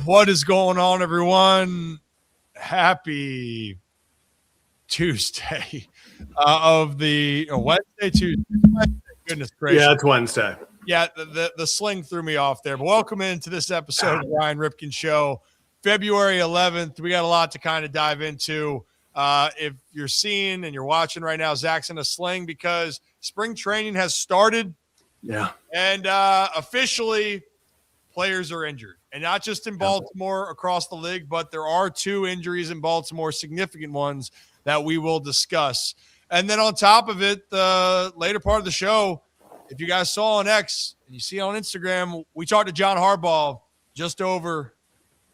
What is going on, everyone? Happy Tuesday of the Wednesday, Tuesday. Goodness gracious. Yeah, it's Wednesday. Yeah, the sling threw me off there. But welcome into this episode of the Ryan Ripken Show, February 11th. We got a lot to kind of dive into. If you're seeing and you're watching right now, Zach's in a sling because spring training has started. Yeah. And officially, players are injured. And not just in Baltimore, across the league, but there are 2 injuries in Baltimore, significant ones that we will discuss. And then on top of it, the later part of the show, if you guys saw on X and you see on Instagram, we talked to John Harbaugh just over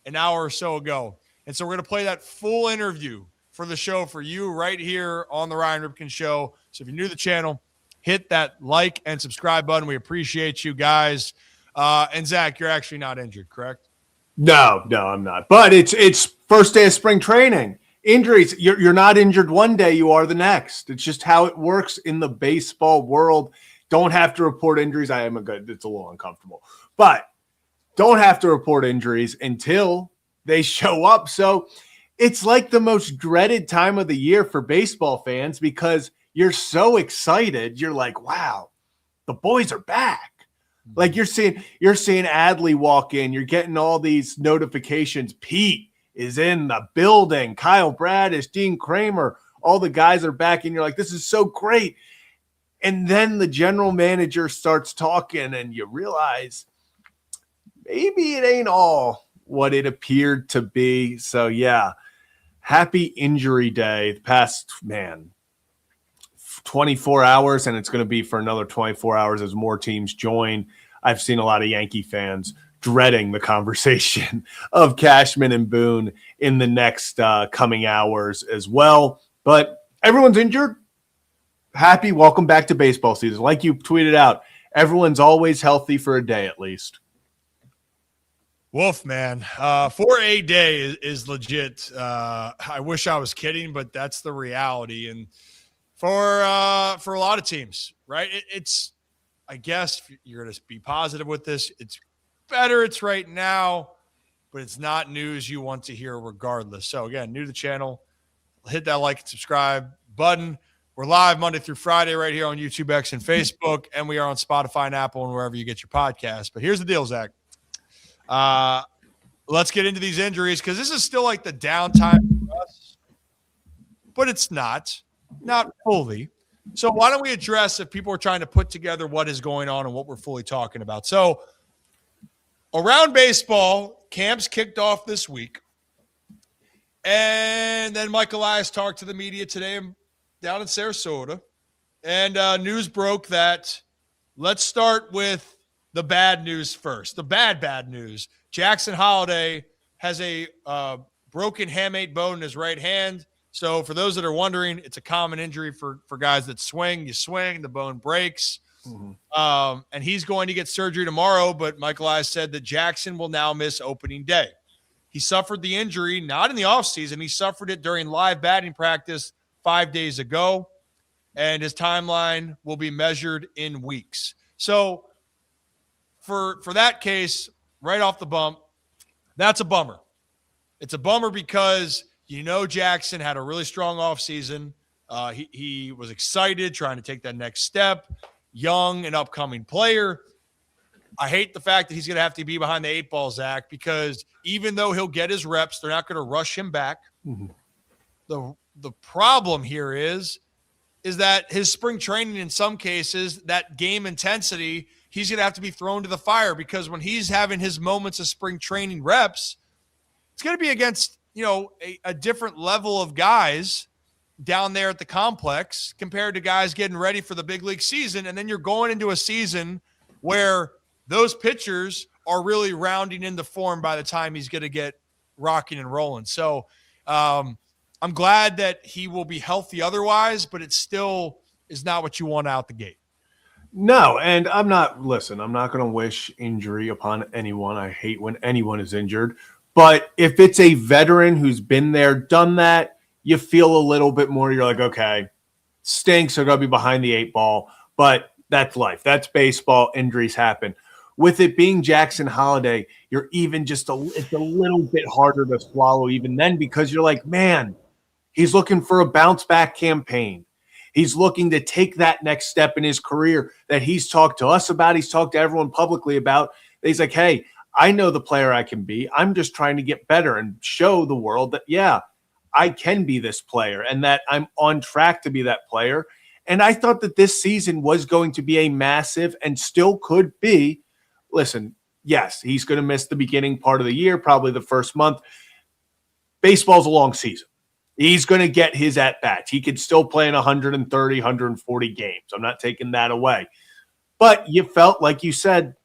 an hour or so ago. And so we're going to play that full interview for the show for you right here on the Ryan Ripken Show. So if you're new to the channel, hit that like and subscribe button. We appreciate you guys. And Zach, you're actually not injured, correct? No, I'm not. But it's first day of spring training. Injuries, you're not injured one day, you are the next. It's just how it works in the baseball world. Don't have to report injuries. It's a little uncomfortable. But don't have to report injuries until they show up. So it's like the most dreaded time of the year for baseball fans because you're so excited. You're like, wow, the boys are back. Like you're seeing Adley walk in. You're getting all these notifications. Pete is in the building. Kyle Bradish, Dean Kramer, all the guys are back. And you're like, this is so great. And then the general manager starts talking and you realize maybe it ain't all what it appeared to be. So, yeah, happy injury day. The past, 24 hours, and it's going to be for another 24 hours as more teams join. I've seen a lot of Yankee fans dreading the conversation of Cashman and Boone in the next coming hours as well. But everyone's injured. Happy. Welcome back to baseball season. Like you tweeted out, everyone's always healthy for a day at least. Wolf, man. For a day is legit. I wish I was kidding, but that's the reality. And for a lot of teams, right? It's, I guess you're going to be positive with this. It's better it's right now, but it's not news you want to hear regardless. So, again, new to the channel, hit that like and subscribe button. We're live Monday through Friday right here on YouTube, X, and Facebook, and we are on Spotify and Apple and wherever you get your podcasts. But here's the deal, Zach. Let's get into these injuries because this is still like the downtime for us, but it's not fully. So why don't we address if people are trying to put together what is going on and what we're fully talking about. So around baseball, camps kicked off this week. And then Mike Elias talked to the media today down in Sarasota. And news broke that let's start with the bad news first. The bad news. Jackson Holliday has a broken hamate bone in his right hand. So for those that are wondering, it's a common injury for guys that swing. You swing, the bone breaks. Mm-hmm. And he's going to get surgery tomorrow, but Michael Elias said that Jackson will now miss opening day. He suffered the injury, not in the offseason. He suffered it during live batting practice 5 days ago, and his timeline will be measured in weeks. So for that case, right off the bump, that's a bummer. It's a bummer because Jackson had a really strong offseason. He was excited, trying to take that next step, young and upcoming player. I hate the fact that he's going to have to be behind the 8 ball, Zach, because even though he'll get his reps, they're not going to rush him back. Mm-hmm. The problem here is that his spring training, in some cases, that game intensity, he's going to have to be thrown to the fire because when he's having his moments of spring training reps, it's going to be against a different level of guys down there at the complex compared to guys getting ready for the big league season. And then you're going into a season where those pitchers are really rounding into form by the time he's going to get rocking and rolling. So I'm glad that he will be healthy otherwise, but it still is not what you want out the gate. No, and I'm not going to wish injury upon anyone. I hate when anyone is injured. But if it's a veteran who's been there, done that, you feel a little bit more. You're like, okay, stinks. They're going to be behind the 8 ball. But that's life. That's baseball. Injuries happen. with it being Jackson Holliday, you're even it's a little bit harder to swallow even then, because you're like, man, he's looking for a bounce back campaign. He's looking to take that next step in his career that he's talked to us about. He's talked to everyone publicly about. He's like, hey, I know the player I can be. I'm just trying to get better and show the world that, yeah, I can be this player and that I'm on track to be that player. And I thought that this season was going to be a massive, and still could be. Listen, yes, he's going to miss the beginning part of the year, probably the first month. Baseball's a long season. He's going to get his at-bats. He could still play in 130, 140 games. I'm not taking that away. But you felt, like you said,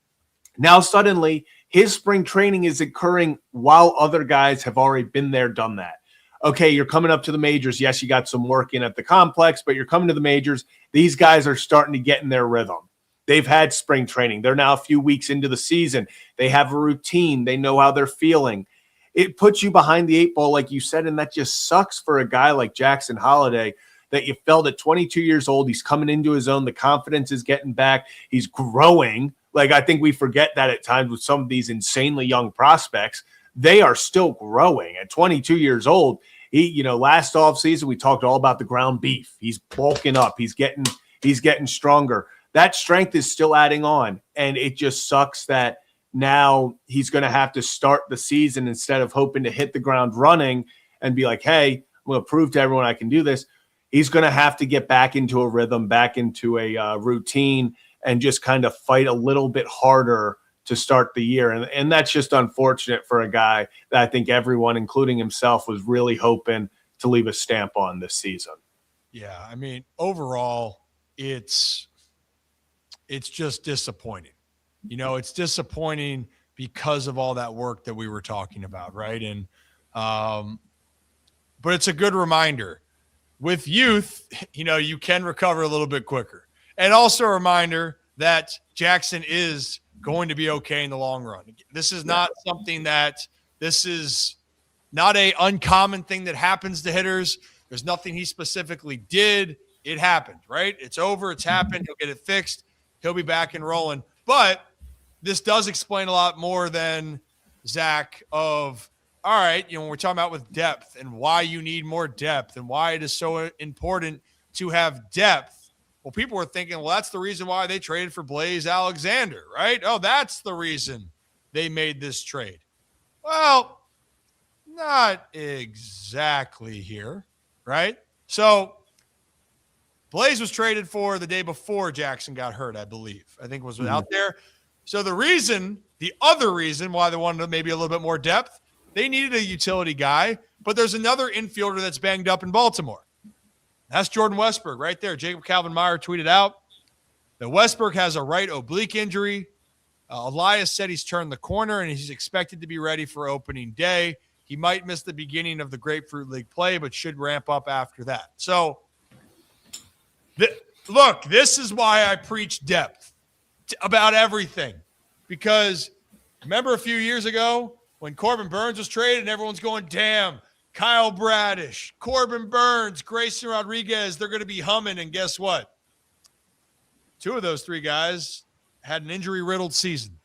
now suddenly his spring training is occurring while other guys have already been there, done that. Okay, you're coming up to the majors. Yes, you got some work in at the complex, but you're coming to the majors. These guys are starting to get in their rhythm. They've had spring training. They're now a few weeks into the season. They have a routine. They know how they're feeling. It puts you behind the eight ball, like you said, and that just sucks for a guy like Jackson Holliday, that you felt at 22 years old, he's coming into his own. The confidence is getting back. He's growing. Like, I think we forget that at times with some of these insanely young prospects. They are still growing at 22 years old. He, last offseason, we talked all about the ground beef. He's bulking up. He's getting stronger. That strength is still adding on. And it just sucks that now he's going to have to start the season, instead of hoping to hit the ground running and be like, hey, I'm going to prove to everyone I can do this. He's going to have to get back into a rhythm, back into a routine, and just kind of fight a little bit harder to start the year. And that's just unfortunate for a guy that I think everyone, including himself, was really hoping to leave a stamp on this season. Yeah, I mean, overall, it's just disappointing. It's disappointing because of all that work that we were talking about, right? And but it's a good reminder. With youth, you can recover a little bit quicker. And also a reminder that Jackson is going to be okay in the long run. This is not something this is not a uncommon thing that happens to hitters. There's nothing he specifically did. It happened, right? It's over. It's happened. He'll get it fixed. He'll be back and rolling. But this does explain a lot more than Zach of, all right, when we're talking about with depth and why you need more depth and why it is so important to have depth. Well, people were thinking, well, that's the reason why they traded for Blaze Alexander, right? Oh, that's the reason they made this trade. Well, not exactly here, right? So Blaze was traded for the day before Jackson got hurt, I believe. I think was out there. So the other reason why they wanted maybe a little bit more depth, they needed a utility guy, but there's another infielder that's banged up in Baltimore. That's Jordan Westburg right there. Jacob Calvin-Meyer tweeted out that Westburg has a right oblique injury. Elias said he's turned the corner and he's expected to be ready for opening day. He might miss the beginning of the Grapefruit League play, but should ramp up after that. So, look, this is why I preach depth about everything. Because remember a few years ago when Corbin Burns was traded and everyone's going, damn, Kyle Bradish, Corbin Burns, Grayson Rodriguez, they're going to be humming. And guess what? Two of those three guys had an injury-riddled season.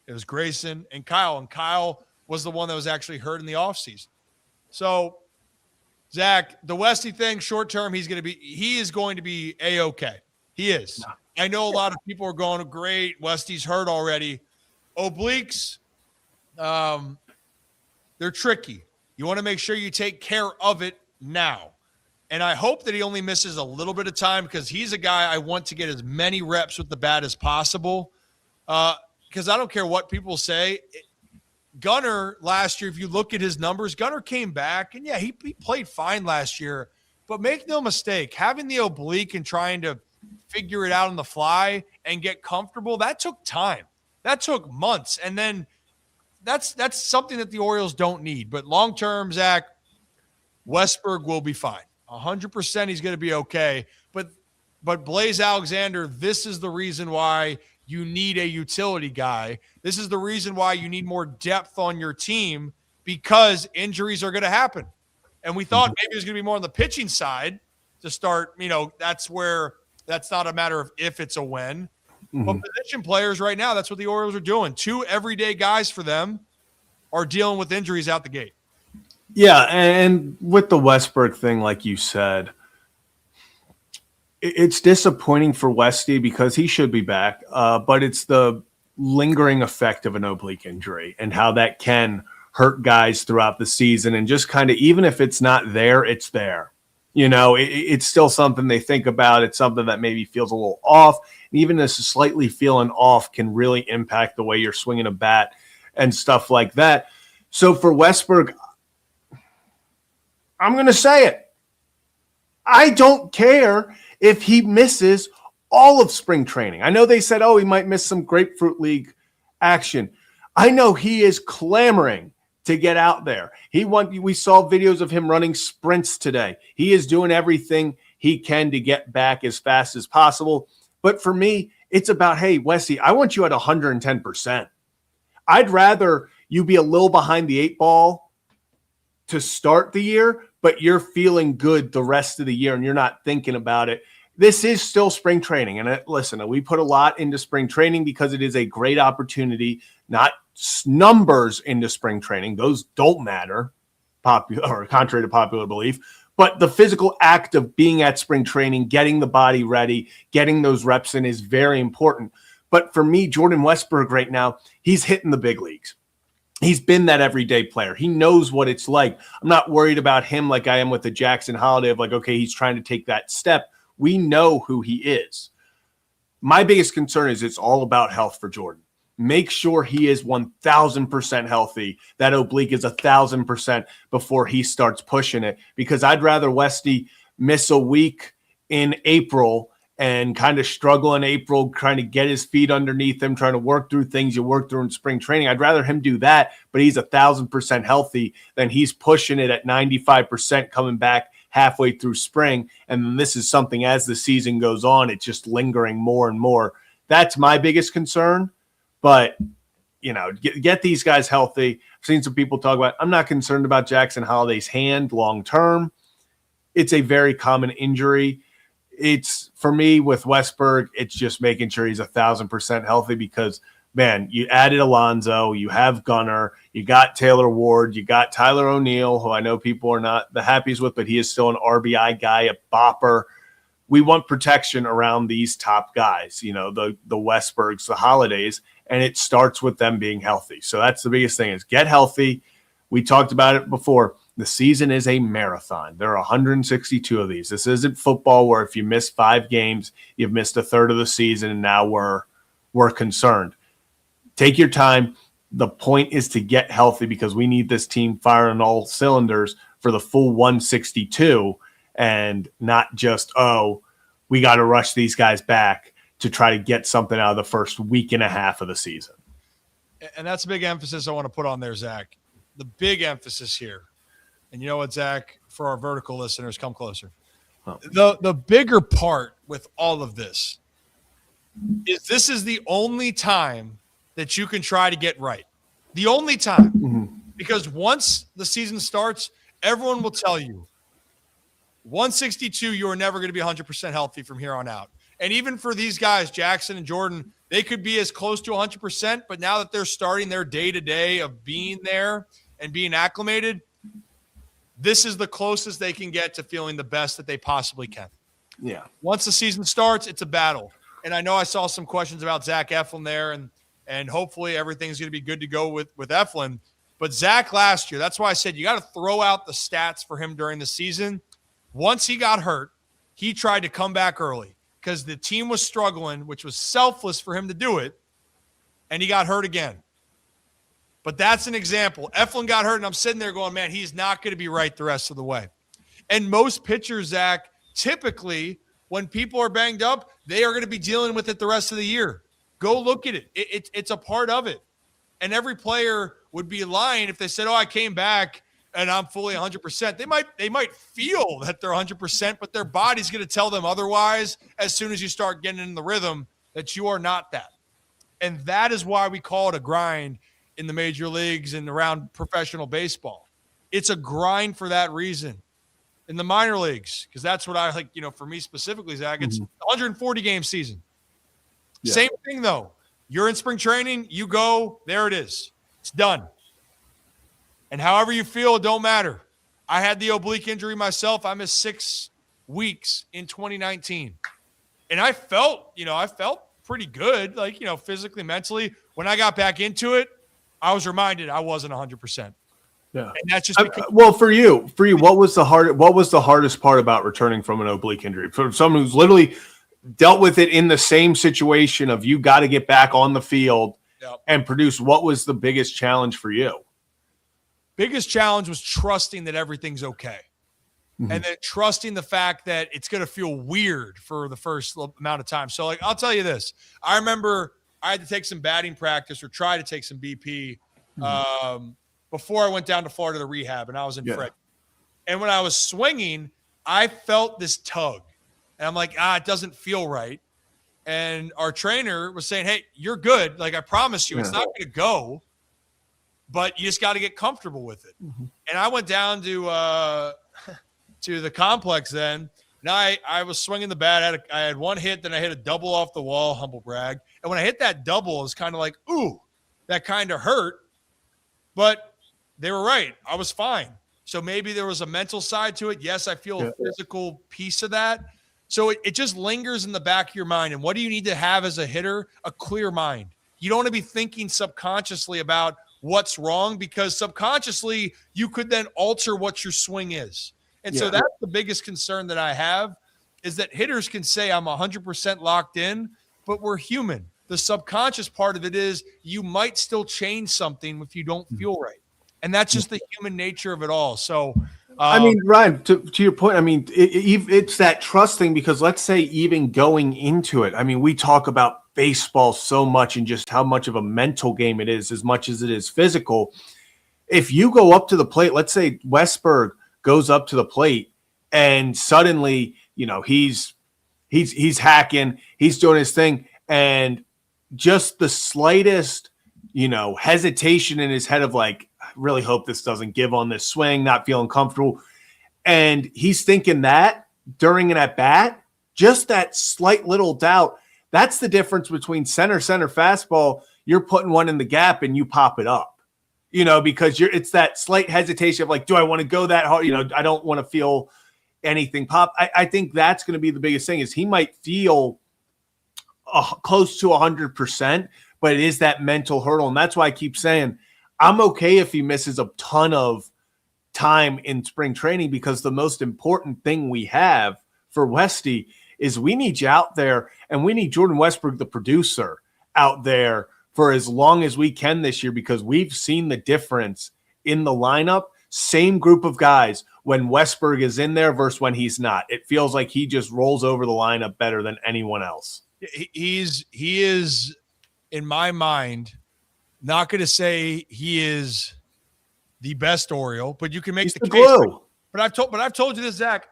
It was Grayson and Kyle was the one that was actually hurt in the offseason. So, Zach, the Westy thing, short-term, he is going to be A-okay. He is. No. I know a lot of people are going, great, Westy's hurt already. Obliques, they're tricky. You want to make sure you take care of it now. And I hope that he only misses a little bit of time, because he's a guy I want to get as many reps with the bat as possible. Because I don't care what people say. Gunnar last year, if you look at his numbers, Gunnar came back. And, yeah, he played fine last year. But make no mistake, having the oblique and trying to figure it out on the fly and get comfortable, that took time. That took months. And then that's something that the Orioles don't need. But long-term, Zach, Westburg will be fine. 100% he's going to be okay. But Blaze Alexander, this is the reason why you need a utility guy. This is the reason why you need more depth on your team, because injuries are going to happen. And we thought maybe it was going to be more on the pitching side to start. That's not a matter of if, it's a when. But position players right now, that's what the Orioles are doing. 2 everyday guys for them are dealing with injuries out the gate. Yeah, and with the Westburg thing, like you said, it's disappointing for Westy because he should be back, but it's the lingering effect of an oblique injury and how that can hurt guys throughout the season. And just kind of, even if it's not there, it's there. It's still something they think about. It's something that maybe feels a little off. And even this slightly feeling off can really impact the way you're swinging a bat and stuff like that. So for Westburg, I'm going to say it. I don't care if he misses all of spring training. I know they said, he might miss some Grapefruit League action. I know he is clamoring to get out there. We saw videos of him running sprints today. He is doing everything he can to get back as fast as possible. But for me, it's about, hey, Wesley, I want you at 110%. I'd rather you be a little behind the 8 ball to start the year, but you're feeling good the rest of the year and you're not thinking about it. This is still spring training. And listen, we put a lot into spring training because it is a great opportunity, not numbers into spring training. Those don't matter, contrary to popular belief. But the physical act of being at spring training, getting the body ready, getting those reps in is very important. But for me, Jordan Westburg right now, he's hitting the big leagues. He's been that everyday player. He knows what it's like. I'm not worried about him like I am with the Jackson Holliday of like, okay, he's trying to take that step. We know who he is. My biggest concern is it's all about health for Jordan. Make sure he is 1,000% healthy. That oblique is 1,000% before he starts pushing it, because I'd rather Westy miss a week in April and kind of struggle in April, trying to get his feet underneath him, trying to work through things you work through in spring training. I'd rather him do that, but he's 1,000% healthy than he's pushing it at 95% coming back halfway through spring. And then this is something as the season goes on, it's just lingering more and more. That's my biggest concern. But, get these guys healthy. I've seen some people talk about, I'm not concerned about Jackson Holliday's hand long-term. It's a very common injury. It's, for me, with Westburg, it's just making sure he's 1,000% healthy because, man, you added Alonso, you have Gunnar, you got Taylor Ward, you got Tyler O'Neill, who I know people are not the happiest with, but he is still an RBI guy, a bopper. We want protection around these top guys, the Westburgs, the Hollidays, and it starts with them being healthy. So that's the biggest thing, is get healthy. We talked about it before. The season is a marathon. There are 162 of these. This isn't football where if you miss 5 games, you've missed a third of the season, and now we're concerned. Take your time. The point is to get healthy because we need this team firing all cylinders for the full 162 and not just, we got to rush these guys back to try to get something out of the first week and a half of the season. And that's a big emphasis I want to put on there, Zach. The big emphasis here. And you know what, Zach, for our vertical listeners, come closer. Oh. The bigger part with all of this is the only time that you can try to get right. The only time. Mm-hmm. Because once the season starts, everyone will tell you, 162, you are never going to be 100% healthy from here on out. And even for these guys, Jackson and Jordan, they could be as close to 100%, but now that they're starting their day-to-day of being there and being acclimated, this is the closest they can get to feeling the best that they possibly can. Yeah. Once the season starts, it's a battle. And I know I saw some questions about Zach Eflin there, and hopefully everything's going to be good to go with Eflin. But Zach last year, that's why I said you got to throw out the stats for him during the season. Once he got hurt, he tried to come back early because the team was struggling, which was selfless for him to do it, and he got hurt again. But that's an example. Eflin got hurt, and I'm sitting there going, man, he's not going to be right the rest of the way. And most pitchers, Zach, typically when people are banged up, they are going to be dealing with it the rest of the year. Go look at it. It's a part of it. And every player would be lying if they said, I came back and I'm fully 100%. They might feel that they're 100%, but their body's going to tell them otherwise as soon as you start getting in the rhythm that you are not that. And that is why we call it a grind in the major leagues and around professional baseball. It's a grind for that reason. In the minor leagues, because that's what I like, for me specifically, Zach, it's 140-game season. Yeah. Same thing, though. You're in spring training, you go, there it is. It's done. And however you feel, it don't matter. I had the oblique injury myself. I missed 6 weeks in 2019. And I felt pretty good, like, physically, mentally. When I got back into it, I was reminded I wasn't 100%. Yeah. And that's just because for you, what was the hardest part about returning from an oblique injury? For someone who's literally dealt with it in the same situation of you got to get back on the field and produce, what was the biggest challenge for you? Biggest challenge was trusting that everything's okay. Mm-hmm. And then trusting the fact that it's going to feel weird for the first amount of time. So, like, I'll tell you this. I remember I had to take some batting practice or try to take some BP before I went down to Florida to rehab, and I was in Fred. And when I was swinging, I felt this tug. And I'm like, it doesn't feel right. And our trainer was saying, hey, you're good. Like, I promise you, it's not going to go. But you just got to get comfortable with it. Mm-hmm. And I went down to the complex then. Now I was swinging the bat. I had one hit, then I hit a double off the wall, humble brag. And when I hit that double, it was kind of like, ooh, that kind of hurt. But they were right. I was fine. So maybe there was a mental side to it. Yes, I feel a physical piece of that. So it just lingers in the back of your mind. And what do you need to have as a hitter? A clear mind. You don't want to be thinking subconsciously about what's wrong, because subconsciously you could then alter what your swing is. And so that's the biggest concern that I have, is that hitters can say I'm 100% locked in, but we're human. The subconscious part of it is you might still change something if you don't feel right. And that's just the human nature of it all. So, I mean, Ryan, to your point, I mean, it's that trust thing, because let's say even going into it, I mean, we talk about baseball so much and just how much of a mental game it is as much as it is physical. If you go up to the plate, let's say Westburg goes up to the plate and suddenly, he's hacking, he's doing his thing, and just the slightest, hesitation in his head of like, I really hope this doesn't give on this swing, not feeling comfortable. And he's thinking that during an at bat, just that slight little doubt. That's the difference between center fastball. You're putting one in the gap and you pop it up, because it's that slight hesitation of like, do I want to go that hard? I don't want to feel anything pop. I think that's going to be the biggest thing, is he might feel close to 100%, but it is that mental hurdle. And that's why I keep saying I'm okay if he misses a ton of time in spring training, because the most important thing we have for Westy is we need you out there, and we need Jordan Westburg, the producer, out there for as long as we can this year, because we've seen the difference in the lineup. Same group of guys when Westburg is in there versus when he's not. It feels like he just rolls over the lineup better than anyone else. He is, in my mind, not going to say he is the best Oriole, but you can make the case. Glue. But I've told you this, Zach.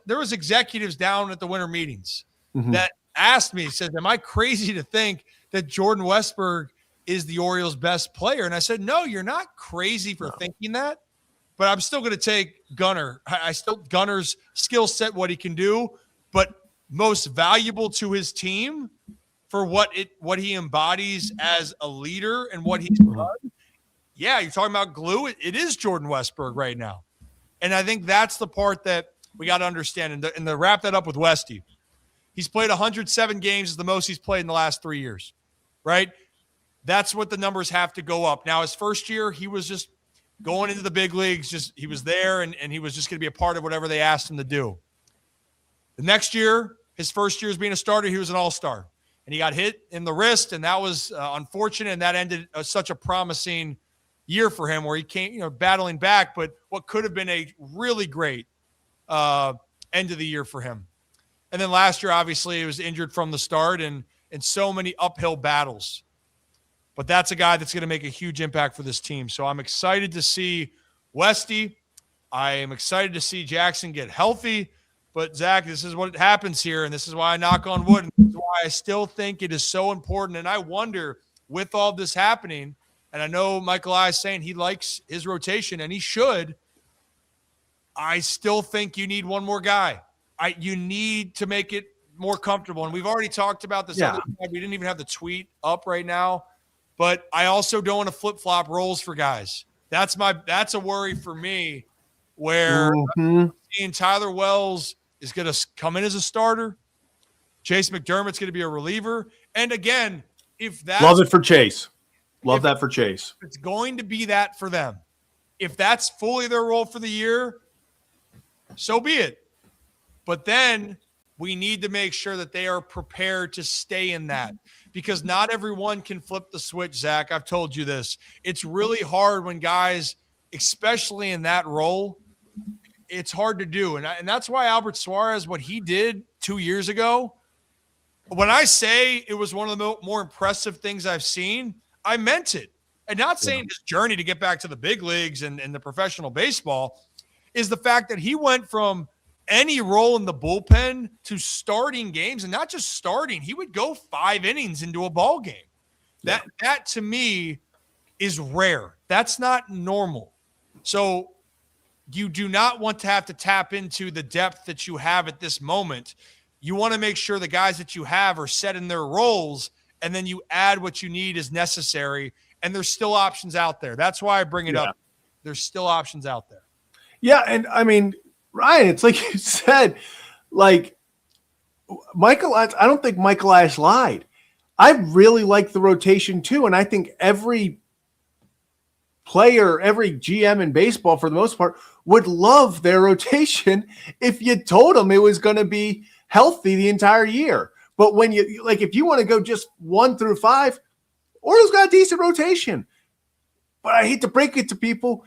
There was executives down at the winter meetings that asked me, said, am I crazy to think that Jordan Westburg is the Orioles' best player? And I said, no, you're not crazy for thinking that, but I'm still going to take Gunnar. Gunnar's skill set, what he can do, but most valuable to his team for what he embodies as a leader and what he's done. Yeah, you're talking about glue. It is Jordan Westburg right now. And I think that's the part that we got to understand. And to wrap that up with Westy, he's played 107 games, is the most he's played in the last 3 years, right? That's what the numbers have to go up. Now, his first year, he was just going into the big leagues. He was there, and he was just going to be a part of whatever they asked him to do. The next year, his first year as being a starter, he was an all-star. And he got hit in the wrist, and that was unfortunate, and that ended such a promising year for him, where he came, battling back, but what could have been a really great end of the year for him. And then last year, obviously, he was injured from the start and so many uphill battles. But that's a guy that's going to make a huge impact for this team. So I'm excited to see Westy. I am excited to see Jackson get healthy. But, Zach, this is what happens here, and this is why I knock on wood, and this is why I still think it is so important. And I wonder, with all this happening, and I know Michael I is saying he likes his rotation, and he should. I still think you need one more guy. You need to make it more comfortable. And we've already talked about this other side. We didn't even have the tweet up right now. But I also don't want to flip-flop roles for guys. That's a worry for me, where seeing Tyler Wells is going to come in as a starter. Chase McDermott's going to be a reliever. And again, if that's love it for Chase. Love that for Chase. It's going to be that for them. If that's fully their role for the year, so be it. But then we need to make sure that they are prepared to stay in that, because not everyone can flip the switch, Zach. I've told you this. It's really hard when guys, especially in that role, it's hard to do. And that's why Albert Suarez, what he did 2 years ago, when I say it was one of the more impressive things I've seen, I meant it. And not saying his journey to get back to the big leagues and the professional baseball is the fact that he went from any role in the bullpen to starting games, and not just starting. He would go 5 innings into a ball game. That to me is rare. That's not normal. So you do not want to have to tap into the depth that you have at this moment. You want to make sure the guys that you have are set in their roles, and then you add what you need as necessary. And there's still options out there. That's why I bring it up. There's still options out there. Yeah, and I mean, Ryan, it's like you said, like Michael, I don't think Michael Ash lied. I really like the rotation too, and I think every player, every GM in baseball, for the most part, would love their rotation if you told them it was going to be healthy the entire year. But when you if you want to go just 1 through 5, Orioles got a decent rotation. But I hate to break it to people,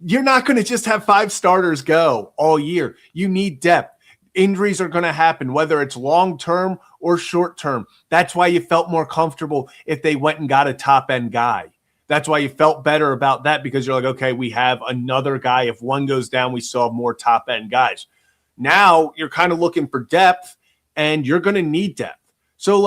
you're not going to just have 5 starters go all year. You need depth. Injuries are going to happen, whether it's long-term or short-term. That's why you felt more comfortable if they went and got a top-end guy. That's why you felt better about that, because you're like, okay, we have another guy. If one goes down, we still have more top-end guys. Now you're kind of looking for depth, and you're going to need depth. So,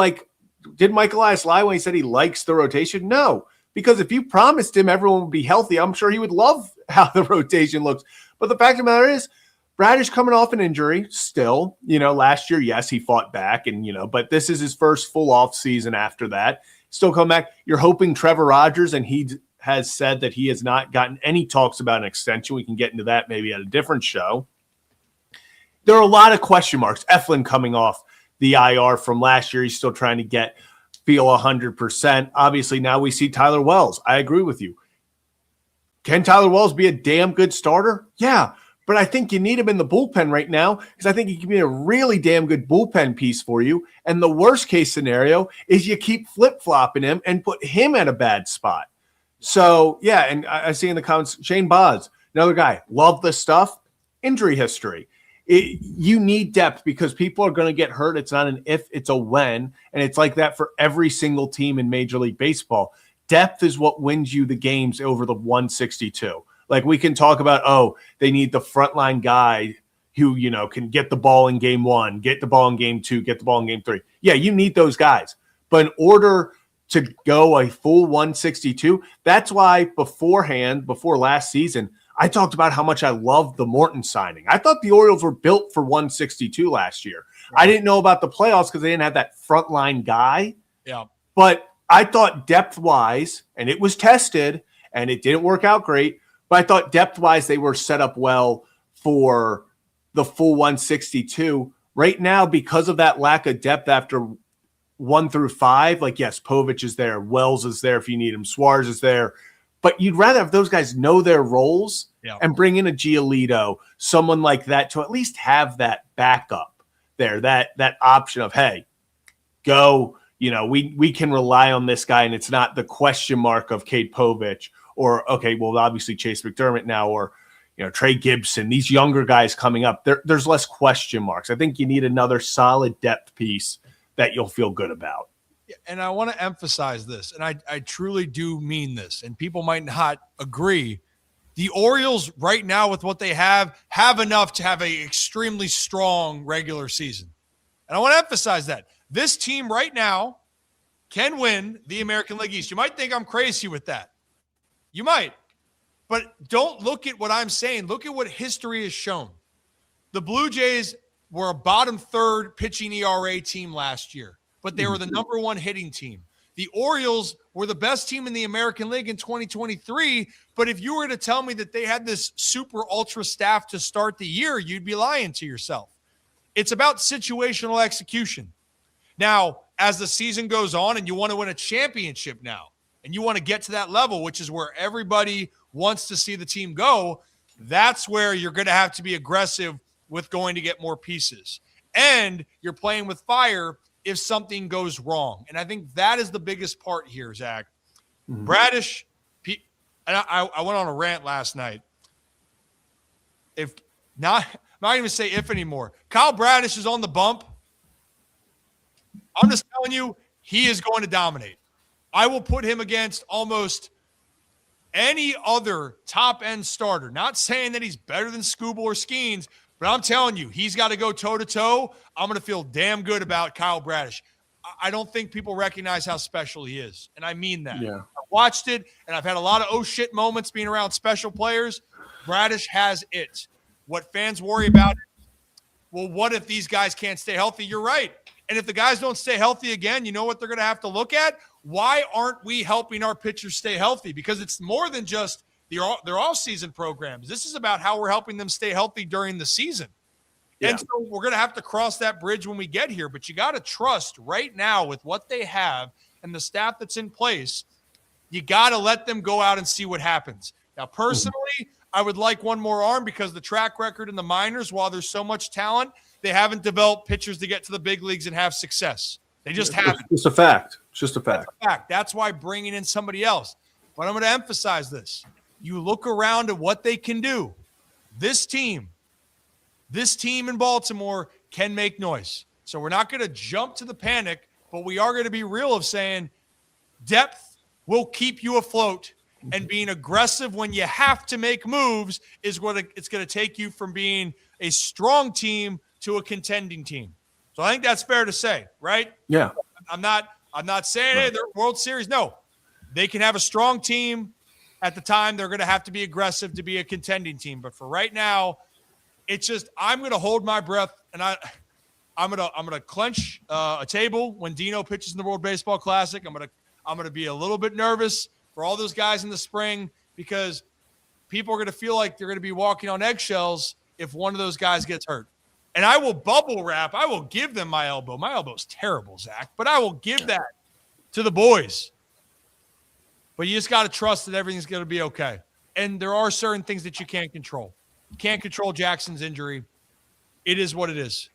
did Michael Elias lie when he said he likes the rotation? No, because if you promised him everyone would be healthy, I'm sure he would love how the rotation looks. But the fact of the matter is, Bradish coming off an injury still. Last year, yes, he fought back, but this is his first full off season after that. Still come back. You're hoping Trevor Rogers, and he has said that he has not gotten any talks about an extension. We can get into that maybe at a different show. There are a lot of question marks. Eflin coming off the IR from last year. He's still trying to feel 100%. Obviously, now we see Tyler Wells. I agree with you. Can Tyler Wells be a damn good starter? Yeah, but I think you need him in the bullpen right now, because I think he can be a really damn good bullpen piece for you. And the worst case scenario is you keep flip-flopping him and put him at a bad spot. So, yeah, and I see in the comments, Shane Boz, another guy, love this stuff, injury history. You need depth, because people are going to get hurt. It's not an if, it's a when. And it's like that for every single team in Major League Baseball. Depth is what wins you the games over the 162. We can talk about, they need the frontline guy who, can get the ball in game 1, get the ball in game 2, get the ball in game 3. Yeah, you need those guys. But in order to go a full 162, that's why before last season, I talked about how much I loved the Morton signing. I thought the Orioles were built for 162 last year. Right. I didn't know about the playoffs because they didn't have that frontline guy. Yeah. But I thought depth-wise, and it was tested, and it didn't work out great, but I thought depth-wise they were set up well for the full 162. Right now, because of that lack of depth after 1 through 5, yes, Povich is there, Wells is there if you need him, Suarez is there, but you'd rather have those guys know their roles and bring in a Giolito, someone like that, to at least have that backup there, that option of, hey, go, we can rely on this guy, and it's not the question mark of Kate Povich or, okay, well, obviously Chase McDermott now, or, Trey Gibson, these younger guys coming up. There's less question marks. I think you need another solid depth piece that you'll feel good about. And I want to emphasize this, and I truly do mean this, and people might not agree. The Orioles right now, with what they have enough to have an extremely strong regular season. And I want to emphasize that. This team right now can win the American League East. You might think I'm crazy with that. You might. But don't look at what I'm saying. Look at what history has shown. The Blue Jays were a bottom third pitching ERA team last year, but they were the number one hitting team. The Orioles were the best team in the American League in 2023, but if you were to tell me that they had this super ultra staff to start the year, you'd be lying to yourself. It's about situational execution. Now, as the season goes on and you want to win a championship now, and you want to get to that level, which is where everybody wants to see the team go, that's where you're going to have to be aggressive with going to get more pieces. And you're playing with fire if something goes wrong. And I think that is the biggest part here, Zach. Bradish, and I went on a rant last night. I'm not going to say if anymore. Kyle Bradish is on the bump. I'm just telling you, he is going to dominate. I will put him against almost any other top-end starter. Not saying that he's better than Skubal or Skeens, but I'm telling you, he's got to go toe-to-toe. I'm going to feel damn good about Kyle Bradish. I don't think people recognize how special he is, and I mean that. Yeah. I've watched it, and I've had a lot of oh-shit moments being around special players. Bradish has it. What fans worry about is, well, what if these guys can't stay healthy? You're right. And if the guys don't stay healthy again, you know what they're going to have to look at? Why aren't we helping our pitchers stay healthy? Because it's more than just their off-season programs. This is about how we're helping them stay healthy during the season. Yeah. And so we're going to have to cross that bridge when we get here. But you got to trust right now with what they have and the staff that's in place, you got to let them go out and see what happens. Now, personally, I would like one more arm because the track record in the minors, while there's so much talent, they haven't developed pitchers to get to the big leagues and have success. They just haven't. It's a fact. It's just a fact. That's why bringing in somebody else. But I'm going to emphasize this. You look around at what they can do. This team in Baltimore can make noise. So we're not going to jump to the panic, but we are going to be real of saying depth will keep you afloat, and being aggressive when you have to make moves is what it's going to take you from being a strong team to a contending team. So I think that's fair to say, right? Yeah. I'm not saying, hey, they're World Series. No, they can have a strong team. At the time, they're going to have to be aggressive to be a contending team. But for right now, it's just I'm going to hold my breath, and I'm going to clench a table when Dino pitches in the World Baseball Classic. I'm going to be a little bit nervous for all those guys in the spring because people are going to feel like they're going to be walking on eggshells if one of those guys gets hurt. And I will bubble wrap. I will give them my elbow. My elbow's terrible, Zach, but I will give that to the boys. But you just got to trust that everything's going to be okay. And there are certain things that you can't control. You can't control Jackson's injury. It is what it is.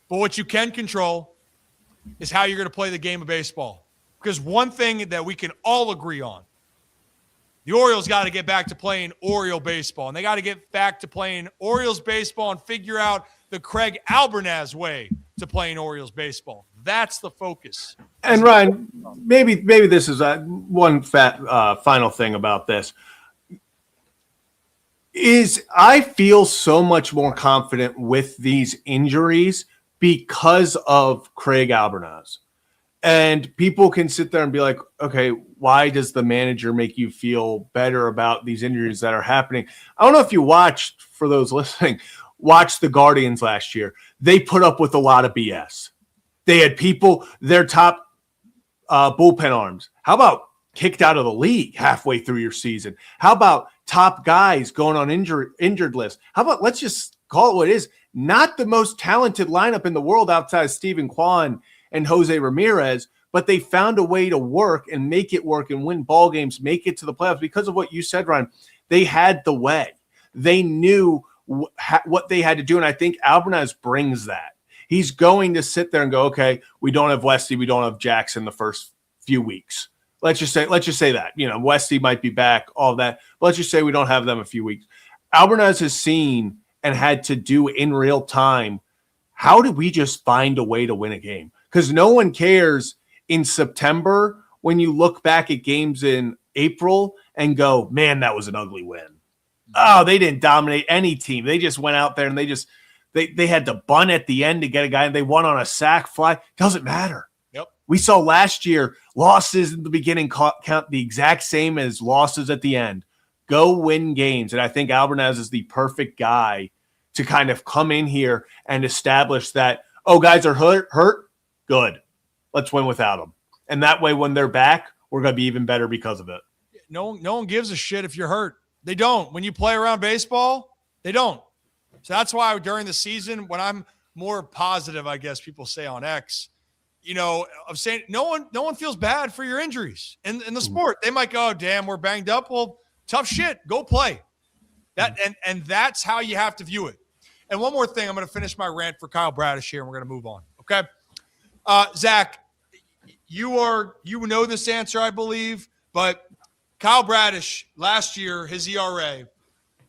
But what you can control is how you're going to play the game of baseball. Because one thing that we can all agree on, the Orioles got to get back to playing Oriole baseball. And they got to get back to playing Orioles baseball and figure out the Craig Albernaz way to playing Orioles baseball. That's the focus. And Ryan, maybe this is one final thing about this. Is I feel so much more confident with these injuries because of Craig Albernaz. And people can sit there and be like, okay, why does the manager make you feel better about these injuries that are happening? I don't know if you watched, for those listening, watched the Guardians last year. They put up with a lot of BS. They had people, their top bullpen arms. How about kicked out of the league halfway through your season? How about top guys going on injured list? How about, let's just call it what it is, not the most talented lineup in the world outside of Steven Kwan and Jose Ramirez, but they found a way to work and make it work and win ball games, make it to the playoffs because of what you said, Ryan. They had the way. They knew what they had to do, and I think Albernaz brings that. He's going to sit there and go, okay, we don't have Westy, we don't have Jackson the first few weeks. Let's just say that. Westy might be back, all that. But let's just say we don't have them a few weeks. Albernaz has seen and had to do in real time, how did we just find a way to win a game? Because no one cares in September when you look back at games in April and go, man, that was an ugly win. Oh, they didn't dominate any team. They just went out there and they had to bunt at the end to get a guy, and they won on a sac fly. Doesn't matter. Yep. We saw last year losses in the beginning count the exact same as losses at the end. Go win games. And I think Albernaz is the perfect guy to kind of come in here and establish that, oh, guys are hurt, good. Let's win without them. And that way, when they're back, we're going to be even better because of it. No one gives a shit if you're hurt. They don't. When you play around baseball, they don't. So that's why during the season, when I'm more positive, I guess people say on X, I'm saying no one feels bad for your injuries in the sport. They might go, oh, damn, we're banged up. Well, tough shit. Go play. And that's how you have to view it. And one more thing, I'm going to finish my rant for Kyle Bradish here, and we're going to move on. Okay, Zach, you know this answer, I believe, but Kyle Bradish last year, his ERA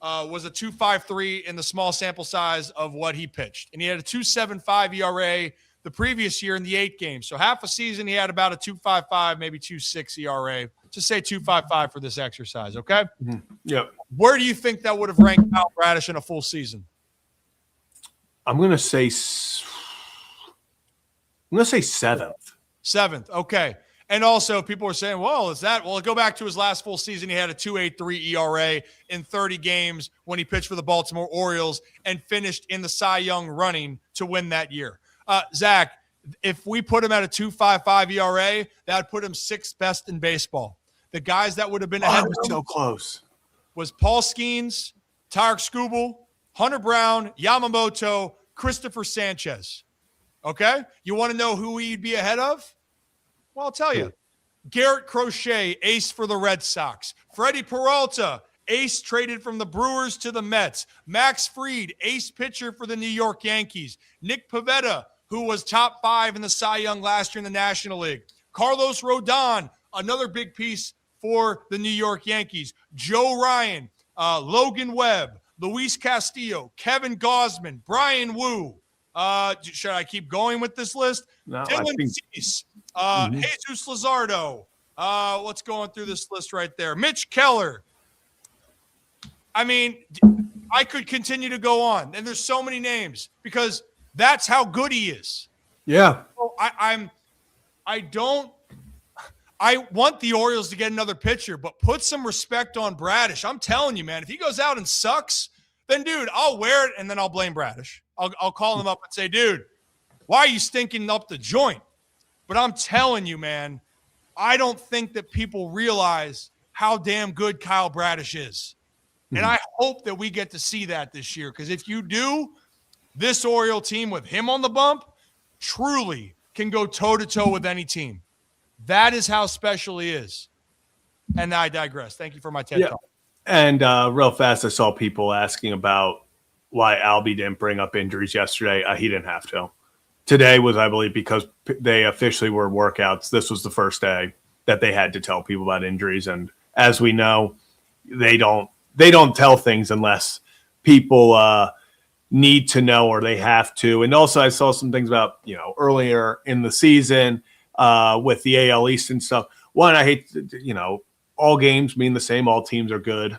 was a 2.53 in the small sample size of what he pitched, and he had a 2.75 ERA the previous year in the 8 games. So half a season, he had about a 2.55, maybe 2.6 ERA. Just say 2.55 for this exercise, okay? Mm-hmm. Yep. Where do you think that would have ranked Kyle Bradish in a full season? I'm going to say 7th. 7th, okay. And also, people are saying, well, go back to his last full season. He had a 2.83 ERA in 30 games when he pitched for the Baltimore Orioles and finished in the Cy Young running to win that year. Zach, if we put him at a 2.55 ERA, that would put him 6th best in baseball. The guys that would have been ahead of him so close was Paul Skeens, Tarek Skubal, Hunter Brown, Yamamoto, Christopher Sanchez. Okay? You want to know who he'd be ahead of? Well, I'll tell you. Garrett Crochet, ace for the Red Sox. Freddie Peralta, ace traded from the Brewers to the Mets. Max Fried, ace pitcher for the New York Yankees. Nick Pivetta, who was top 5 in the Cy Young last year in the National League. Carlos Rodon, another big piece for the New York Yankees. Joe Ryan, Logan Webb, Luis Castillo, Kevin Gausman, Brian Wu. Should I keep going with this list? No, Dylan Cease, Jesus Luzardo. What's going through this list right there? Mitch Keller. I mean, I could continue to go on, and there's so many names because that's how good he is. Yeah. So I want the Orioles to get another pitcher, but put some respect on Bradish. I'm telling you, man, if he goes out and sucks, then, dude, I'll wear it, and then I'll blame Bradish. I'll call him up and say, dude, why are you stinking up the joint? But I'm telling you, man, I don't think that people realize how damn good Kyle Bradish is. And I hope that we get to see that this year, because if you do, this Oriole team with him on the bump truly can go toe-to-toe with any team. That is how special he is. And I digress. Thank you for my TED Talk. And real fast, I saw people asking about why Albie didn't bring up injuries yesterday. He didn't have to. Today was, I believe, because they officially were workouts. This was the first day that they had to tell people about injuries. And as we know, they don't tell things unless people need to know or they have to. And also I saw some things about, earlier in the season with the AL East and stuff. One, I hate, all games mean the same. All teams are good.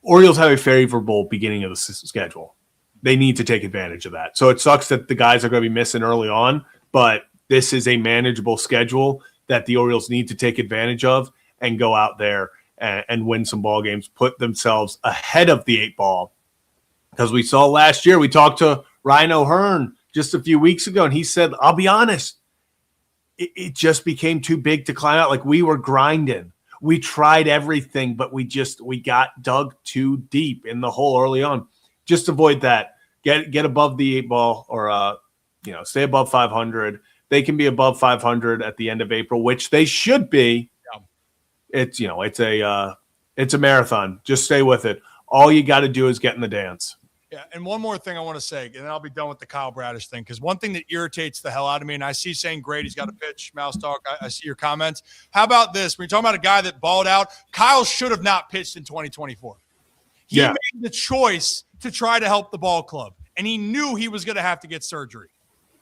Orioles have a favorable beginning of the schedule. They need to take advantage of that. So it sucks that the guys are going to be missing early on, but this is a manageable schedule that the Orioles need to take advantage of and go out there and win some ball games, put themselves ahead of the 8 ball. Because we saw last year, we talked to Ryan O'Hearn just a few weeks ago, and he said, I'll be honest, it just became too big to climb out. Like, we were grinding. We tried everything, but we got dug too deep in the hole early on. Just avoid that. Get above the 8 ball, or stay above 500. They can be above 500 at the end of April, which they should be. Yeah. It's a marathon. Just stay with it. All you got to do is get in the dance. Yeah, and one more thing I want to say, and then I'll be done with the Kyle Bradish thing, because one thing that irritates the hell out of me, and I see saying great, he's got a pitch, Mouse Talk, I see your comments. How about this? When you're talking about a guy that balled out, Kyle should have not pitched in 2024. He made the choice to try to help the ball club, and he knew he was going to have to get surgery.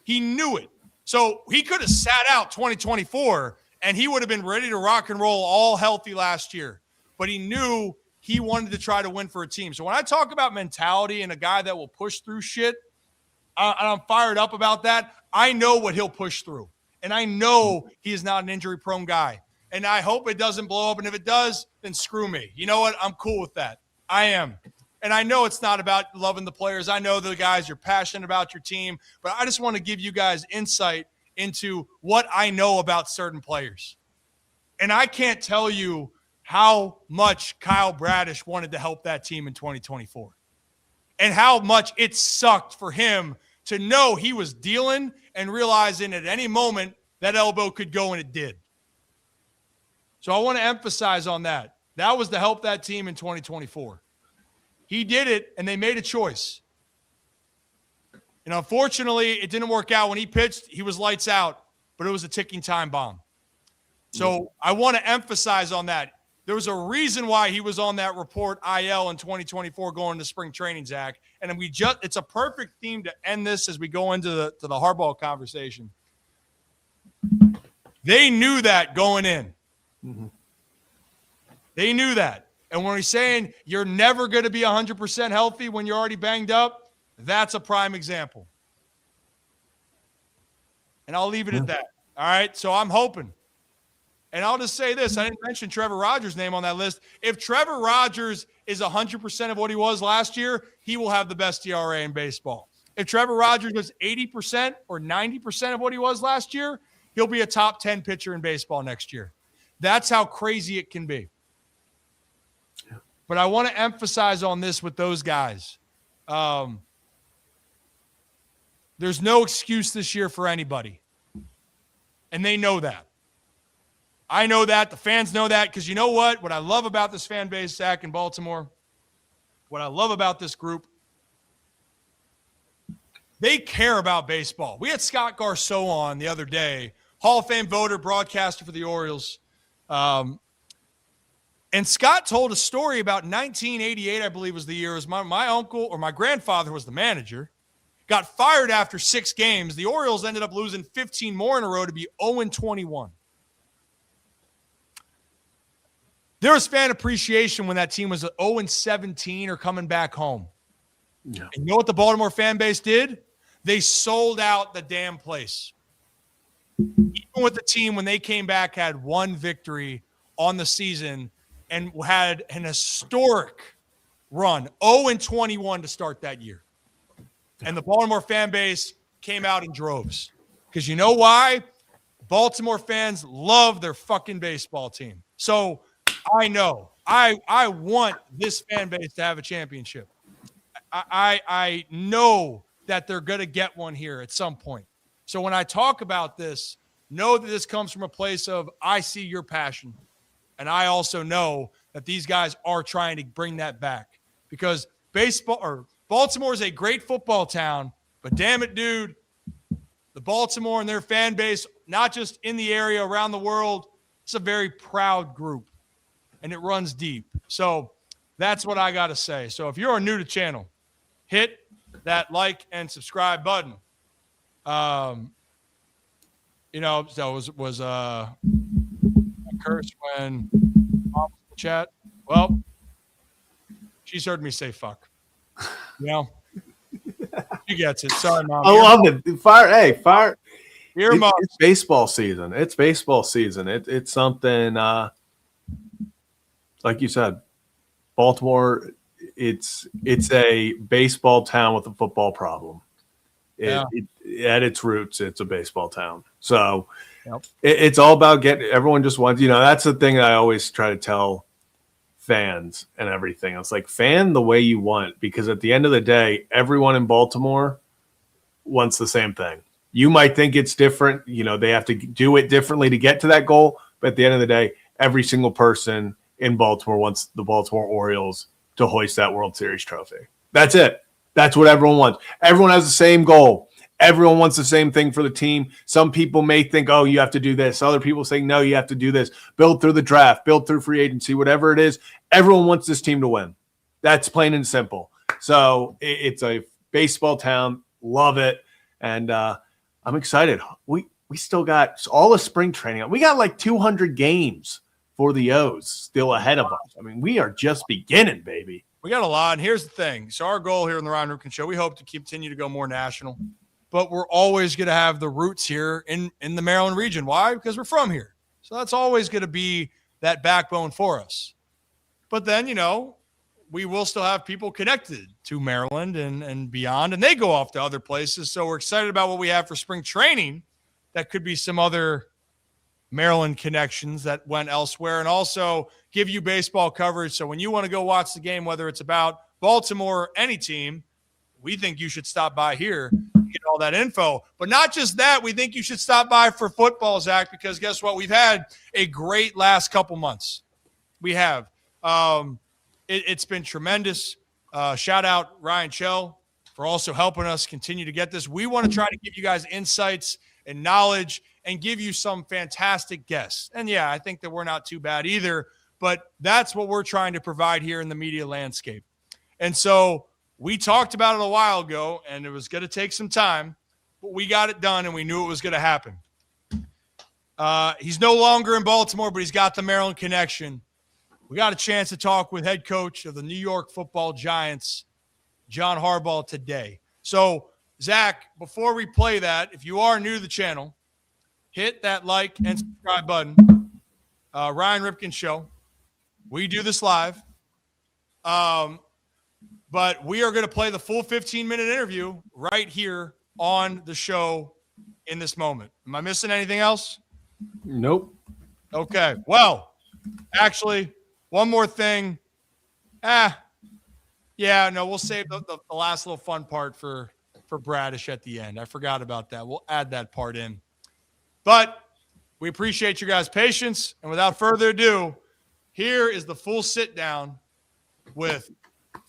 He knew it. So he could have sat out 2024, and he would have been ready to rock and roll all healthy last year. But he knew he wanted to try to win for a team. So when I talk about mentality and a guy that will push through shit, and I'm fired up about that, I know what he'll push through. And I know he is not an injury-prone guy. And I hope it doesn't blow up. And if it does, then screw me. You know what? I'm cool with that. I am. And I know it's not about loving the players. I know the guys, you're passionate about your team, but I just want to give you guys insight into what I know about certain players. And I can't tell you how much Kyle Bradish wanted to help that team in 2024 and how much it sucked for him to know he was dealing and realizing at any moment that elbow could go, and it did. So I want to emphasize on that. That was to help that team in 2024. He did it, and they made a choice. And unfortunately, it didn't work out. When he pitched, he was lights out, but it was a ticking time bomb. So I want to emphasize on that. There was a reason why he was on that report IL in 2024 going to spring training, Zach. And it's a perfect theme to end this as we go into the Harbaugh conversation. They knew that going in. Mm-hmm. They knew that. And when he's saying you're never going to be 100% healthy when you're already banged up, that's a prime example. And I'll leave it at that. All right? So I'm hoping. And I'll just say this. I didn't mention Trevor Rogers' name on that list. If Trevor Rogers is 100% of what he was last year, he will have the best ERA in baseball. If Trevor Rogers was 80% or 90% of what he was last year, he'll be a top 10 pitcher in baseball next year. That's how crazy it can be. But I want to emphasize on this with those guys. There's no excuse this year for anybody. And they know that. I know that. The fans know that, because you know what? What I love about this fan base, Zach, in Baltimore, what I love about this group, they care about baseball. We had Scott Garceau on the other day, Hall of Fame voter, broadcaster for the Orioles. And Scott told a story about 1988, I believe was the year. It was my uncle, or my grandfather was the manager, got fired after 6 games. The Orioles ended up losing 15 more in a row to be 0-21. There was fan appreciation when that team was 0-17 or coming back home. Yeah. And you know what the Baltimore fan base did? They sold out the damn place. Even with the team, when they came back, had 1 victory on the season and had an historic run, 0-21 to start that year. And the Baltimore fan base came out in droves. Because you know why? Baltimore fans love their fucking baseball team. So I know. I want this fan base to have a championship. I know that they're going to get one here at some point. So when I talk about this, know that this comes from a place of I see your passion. And I also know that these guys are trying to bring that back, because Baltimore is a great football town, but damn it, dude, the Baltimore and their fan base, not just in the area, around the world, it's a very proud group. And it runs deep. So that's what I got to say. So if you're new to the channel, hit that like and subscribe button. So it was a curse when Mom was in the chat. Well, she's heard me say fuck. She gets it. Sorry, Mom. I love it. Fire. It's baseball season. It's baseball season. It's something. Like you said, Baltimore, it's a baseball town with a football problem. At its roots, it's a baseball town. So it's all about everyone just wants, that's the thing that I always try to tell fans and everything. It's like, fan the way you want, because at the end of the day, everyone in Baltimore wants the same thing. You might think it's different. They have to do it differently to get to that goal. But at the end of the day, every single person in Baltimore wants the Baltimore Orioles to hoist that World Series trophy. That's it. That's what everyone wants. Everyone has the same goal. Everyone wants the same thing for the team. Some people may think, oh, you have to do this. Other people say, no, you have to do this. Build through the draft, build through free agency, whatever it is. Everyone wants this team to win. That's plain and simple. So it's a baseball town. Love it. And I'm excited. We still got all of spring training. We got like 200 games for the O's still ahead of us. I mean, we are just beginning, baby. We got a lot. And here's the thing. So our goal here in the Ryan Ripken Show, we hope to continue to go more national. But we're always going to have the roots here in the Maryland region. Why? Because we're from here. So that's always going to be that backbone for us. But then, we will still have people connected to Maryland and beyond, and they go off to other places. So we're excited about what we have for spring training. That could be some other Maryland connections that went elsewhere, and also give you baseball coverage. So when you want to go watch the game, whether it's about Baltimore or any team, we think you should stop by here and get all that info. But not just that, we think you should stop by for football, Zach, because guess what? We've had a great last couple months. We have. It's been tremendous. Shout out Ryan Chell for also helping us continue to get this. We want to try to give you guys insights and knowledge and give you some fantastic guests. And yeah, I think that we're not too bad either, but that's what we're trying to provide here in the media landscape. And so we talked about it a while ago, and it was going to take some time, but we got it done, and we knew it was going to happen. He's no longer in Baltimore, but he's got the Maryland connection. We got a chance to talk with head coach of the New York Football Giants, John Harbaugh, today. So, Zach, before we play that, if you are new to the channel, hit that like and subscribe button. Ryan Ripken Show. We do this live. But we are going to play the full 15-minute interview right here on the show in this moment. Am I missing anything else? Nope. Okay. Well, actually, one more thing. Yeah, no, we'll save the last little fun part for Bradish at the end. I forgot about that. We'll add that part in. But we appreciate you guys' patience. And without further ado, here is the full sit down with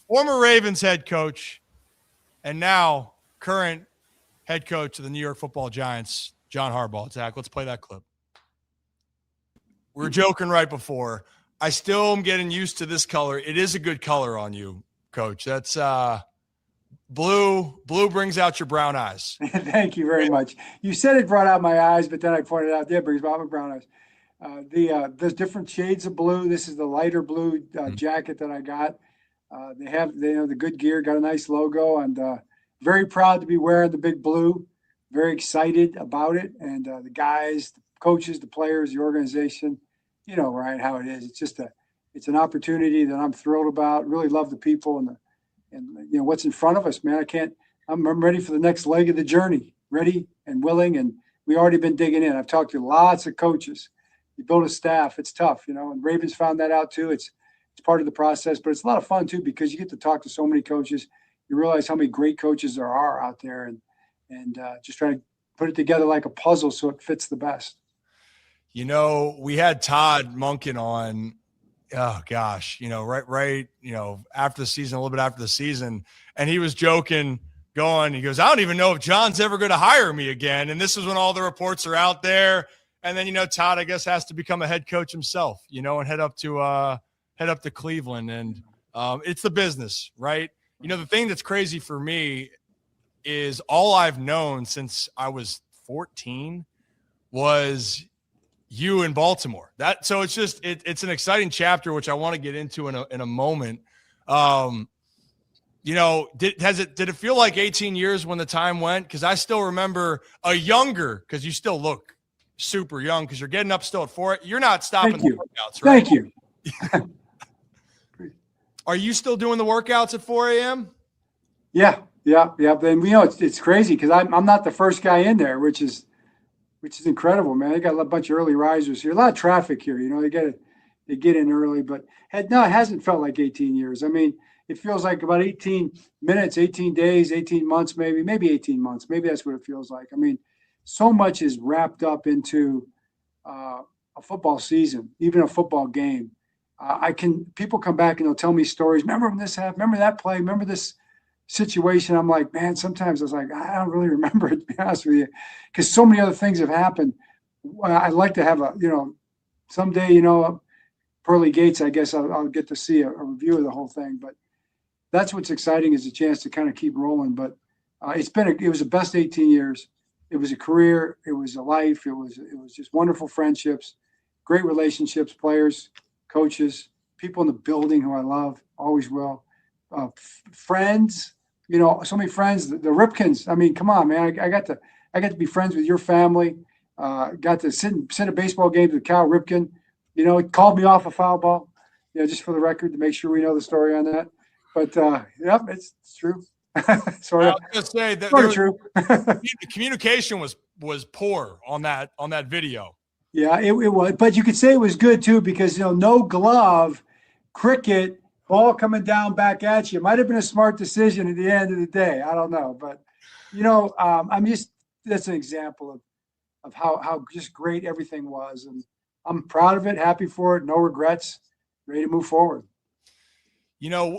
former Ravens head coach and now current head coach of the New York Football Giants, John Harbaugh. Zach, let's play that clip. We were joking right before. I still am getting used to this color. It is a good color on you, Coach. That's blue. Blue brings out your brown eyes. Thank you very much. You said it brought out my eyes, but then I pointed out it brings out my brown eyes. There's different shades of blue. This is the lighter blue jacket that I got. They have the good gear, got a nice logo, and very proud to be wearing the big blue. Very excited about it, and the guys, the coaches, the players, the organization. You know, Ryan, how it is. It's an opportunity that I'm thrilled about. Really love the people and you know what's in front of us, man. I'm ready for the next leg of the journey. Ready and willing, and we already been digging in. I've talked to lots of coaches. You build a staff, it's tough, you know. And Ravens found that out too. It's part of the process, but it's a lot of fun too because you get to talk to so many coaches. You realize how many great coaches there are out there, and just try to put it together like a puzzle so it fits the best. You know, we had Todd Monken on, oh gosh, you know, right, you know, after the season, a little bit after the season, and he was joking, he goes, I don't even know if John's ever going to hire me again. And this is when all the reports are out there. And then, you know, Todd, I guess, has to become a head coach himself, you know, and head up to Cleveland. And it's the business, right? You know, the thing that's crazy for me is all I've known since I was 14 was you in Baltimore. So it's just it's an exciting chapter, which I want to get into in a moment. You know, did it feel like 18 years when the time went? Because I still remember because you still look super young because you're getting up still at 4. You're not stopping the workouts, right? Thank you. Are you still doing the workouts at 4 a.m.? Yeah. And you know, it's crazy because I'm not the first guy in there, which is incredible, man. They got a bunch of early risers here. A lot of traffic here, you know. They get in early, but it hasn't felt like 18 years. I mean, it feels like about 18 minutes, 18 days, 18 months, maybe 18 months. Maybe that's what it feels like. I mean, so much is wrapped up into a football season, even a football game. People come back and they'll tell me stories. Remember when this happened? Remember that play? Remember this situation? I'm like, man, sometimes I was like, I don't really remember it, to be honest with you, because so many other things have happened. I'd like to have someday, pearly gates, I guess I'll get to see a review of the whole thing. But that's what's exciting, is a chance to kind of keep rolling. But it was the best 18 years. It was a career. It was a life. It was just wonderful friendships, great relationships, players, coaches, people in the building who I love, always will. Friends, so many friends, the Ripkens. I mean, come on, man. I got to be friends with your family. Got to sit at baseball games with Cal Ripken. He called me off a foul ball. just for the record to make sure we know the story on that. But yep, it's true. Sort I of, was gonna say that sort of true. the communication was poor on that video. Yeah, it was, but you could say it was good too because no glove, cricket, ball coming down back at you. It might have been a smart decision at the end of the day. I don't know, but I'm just that's an example of how just great everything was, and I'm proud of it, happy for it, no regrets, ready to move forward.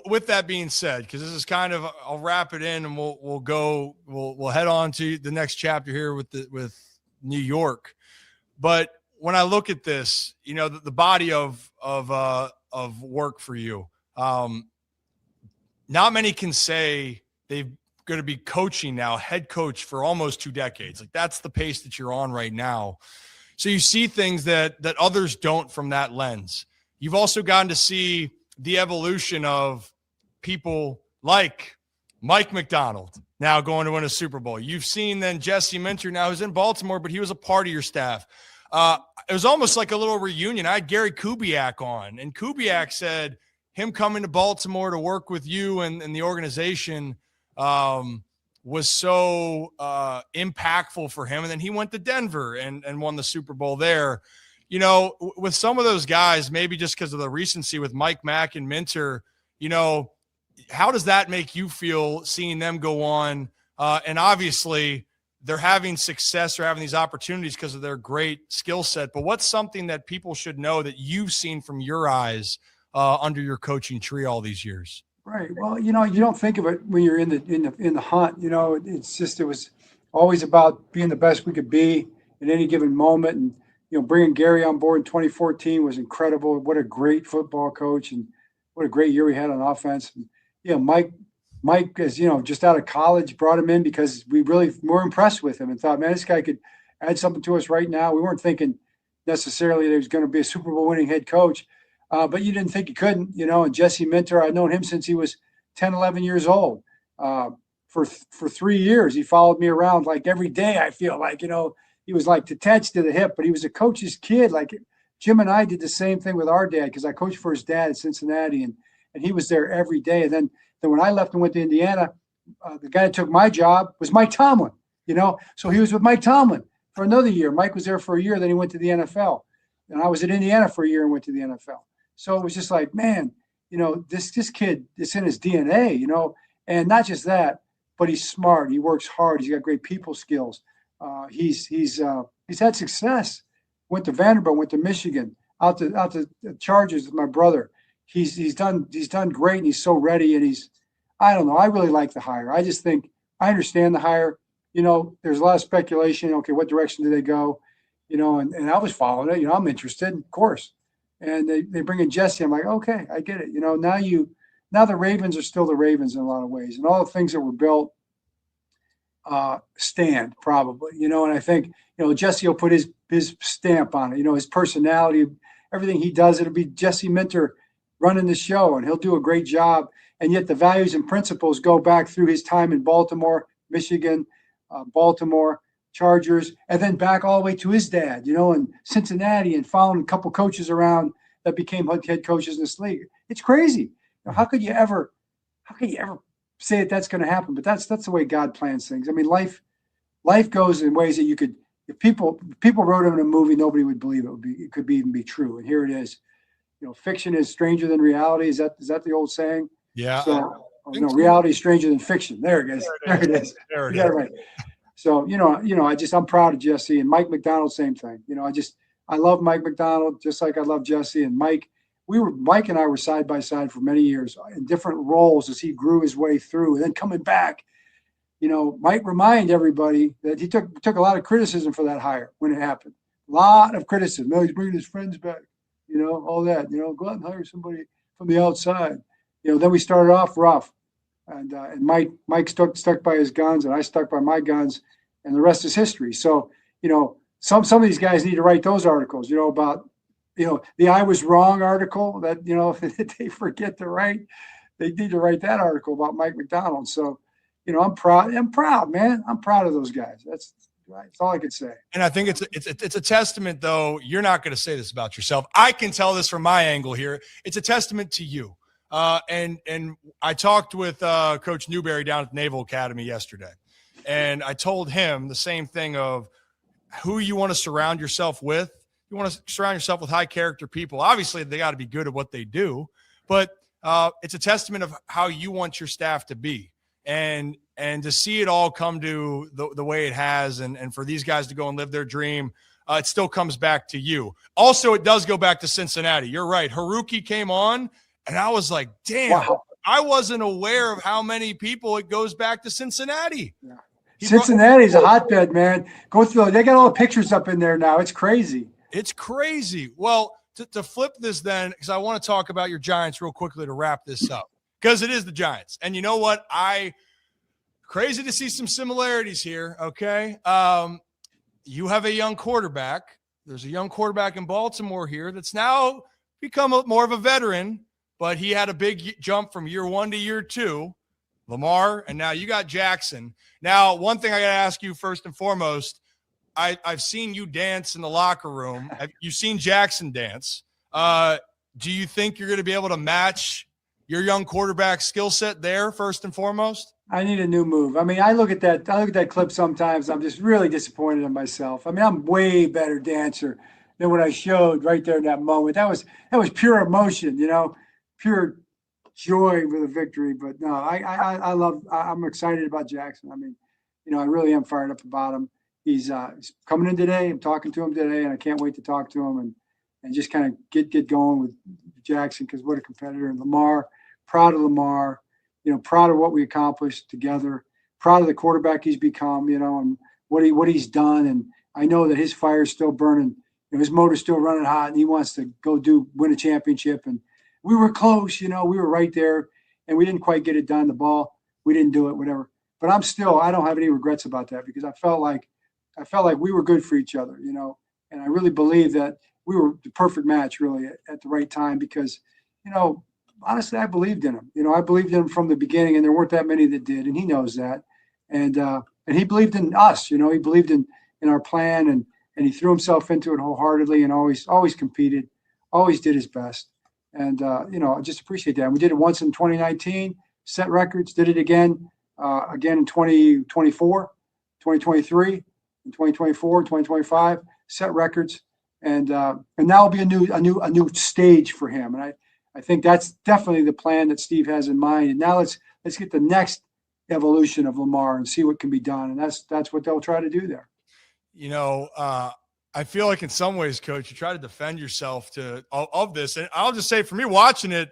With that being said, because this is kind of, I'll wrap it in, and we'll head on to the next chapter here with New York. But when I look at this, the body of work for you, not many can say they're going to be coaching now, head coach for almost 2 decades. Like, that's the pace that you're on right now. So you see things that others don't from that lens. You've also gotten to see the evolution of people like Mike McDonald now going to win a Super Bowl. You've seen then Jesse Minter now, who's in Baltimore, but he was a part of your staff. It was almost like a little reunion. I had Gary Kubiak on, and Kubiak said him coming to Baltimore to work with you and the organization was so impactful for him. And then he went to Denver and won the Super Bowl there. With some of those guys, maybe just because of the recency with Mike Mack and Minter, how does that make you feel seeing them go on? And obviously they're having success or having these opportunities because of their great skill set. But what's something that people should know that you've seen from your eyes under your coaching tree all these years? Right. Well, you don't think of it when you're in the hunt. It was always about being the best we could be at any given moment. And bringing Gary on board in 2014 was incredible. What a great football coach, and what a great year we had on offense. And, Mike is just out of college, brought him in because we really were impressed with him and thought, man, this guy could add something to us right now. We weren't thinking necessarily that he was going to be a Super Bowl winning head coach. But you didn't think he couldn't, and Jesse Minter, I've known him since he was 10, 11 years old. For 3 years, he followed me around like every day. I feel like, he was like attached to the hip, but he was a coach's kid. Like Jim and I did the same thing with our dad because I coached for his dad at Cincinnati, and he was there every day. And then when I left and went to Indiana, the guy that took my job was Mike Tomlin, so he was with Mike Tomlin for another year. Mike was there for a year, then he went to the NFL. And I was at Indiana for a year and went to the NFL. So it was just like, man, this kid, it's in his DNA, and not just that, but he's smart. He works hard. He's got great people skills. He's had success. Went to Vanderbilt, went to Michigan, out to the Chargers with my brother. He's done great, and he's so ready. And I don't know. I really like the hire. I just think I understand the hire. There's a lot of speculation. Okay, what direction do they go? And I was following it. I'm interested, of course. And they bring in Jesse. I'm like, okay, I get it. Now the Ravens are still the Ravens in a lot of ways, and all the things that were built stand probably. And I think Jesse will put his stamp on it. His personality, everything he does. It'll be Jesse Minter running the show, and he'll do a great job. And yet the values and principles go back through his time in Baltimore, Michigan, Baltimore, Chargers, and then back all the way to his dad, in Cincinnati, and following a couple coaches around that became head coaches in this league. It's crazy. How could you ever say that's going to happen? But that's the way God plans things. I mean, life goes in ways that you could, if people wrote it in a movie, nobody would believe it could even be true. And here it is. Fiction is stranger than reality. Is that the old saying? Yeah. So reality is stranger than fiction. There it is. There it is. There it is. Right. So, I'm proud of Jesse, and Mike McDonald, same thing. I love Mike McDonald just like I love Jesse and Mike. Mike and I were side by side for many years in different roles as he grew his way through, and then coming back. Mike remind everybody that he took a lot of criticism for that hire when it happened. A lot of criticism. No, he's bringing his friends back. All that. Go out and hire somebody from the outside. Then we started off rough. And Mike stuck by his guns, and I stuck by my guns, and the rest is history. So, some of these guys need to write those articles, about, the I was wrong article that, they forget to write. They need to write that article about Mike McDonald. So, I'm proud, man. I'm proud of those guys. That's all I could say. And I think it's a testament, though. You're not going to say this about yourself. I can tell this from my angle here. It's a testament to you. And I talked with Coach Newberry down at the Naval Academy yesterday, and I told him the same thing of who you want to surround yourself with. You want to surround yourself with high character people. Obviously, they got to be good at what they do, but it's a testament of how you want your staff to be. And to see it all come to the way it has, and for these guys to go and live their dream, it still comes back to you. Also, it does go back to Cincinnati. You're right. Haruki came on, and I was like, damn, wow. I wasn't aware of how many people it goes back to Cincinnati. Yeah. Cincinnati's a hotbed, man. Go through. They got all the pictures up in there now. It's crazy. It's crazy. Well, to flip this then, because I want to talk about your Giants real quickly to wrap this up, because it is the Giants. And you know what? Crazy to see some similarities here, okay? You have a young quarterback. There's a young quarterback in Baltimore here that's now become more of a veteran, but he had a big jump from year 1 to year 2, Lamar, and now you got Jackson. Now, one thing I got to ask you first and foremost, I've seen you dance in the locker room. You've seen Jackson dance. Do you think you're going to be able to match your young quarterback skill set there first and foremost? I need a new move. I mean, I look at that clip sometimes. I'm just really disappointed in myself. I mean, I'm way better dancer than what I showed right there in that moment. That was pure emotion, pure joy with a victory. But no, I'm excited about Jackson. I mean, I really am fired up about him. He's coming in today. I'm talking to him today, and I can't wait to talk to him and just kind of get going with Jackson, because what a competitor. And Lamar, proud of Lamar. Proud of what we accomplished together, proud of the quarterback he's become, and what he's done. And I know that his fire's still burning, his motor's still running hot, and he wants to go win a championship. And we were close, we were right there, and we didn't quite get it done. The ball, we didn't do it, whatever. But I don't have any regrets about that, because I felt like we were good for each other, and I really believe that we were the perfect match really at the right time, because, honestly, I believed in him. I believed in him from the beginning, and there weren't that many that did, and he knows that. And he believed in us. He believed in our plan, and he threw himself into it wholeheartedly, and always competed, always did his best. And I just appreciate that. And we did it once in 2019, set records. Did it again in 2024, 2023, in 2024, 2025, set records. And now will be a new stage for him. And I think that's definitely the plan that Steve has in mind. And now let's get the next evolution of Lamar and see what can be done. And that's what they'll try to do there. I feel like in some ways, Coach, you try to defend yourself of this. And I'll just say, for me watching it,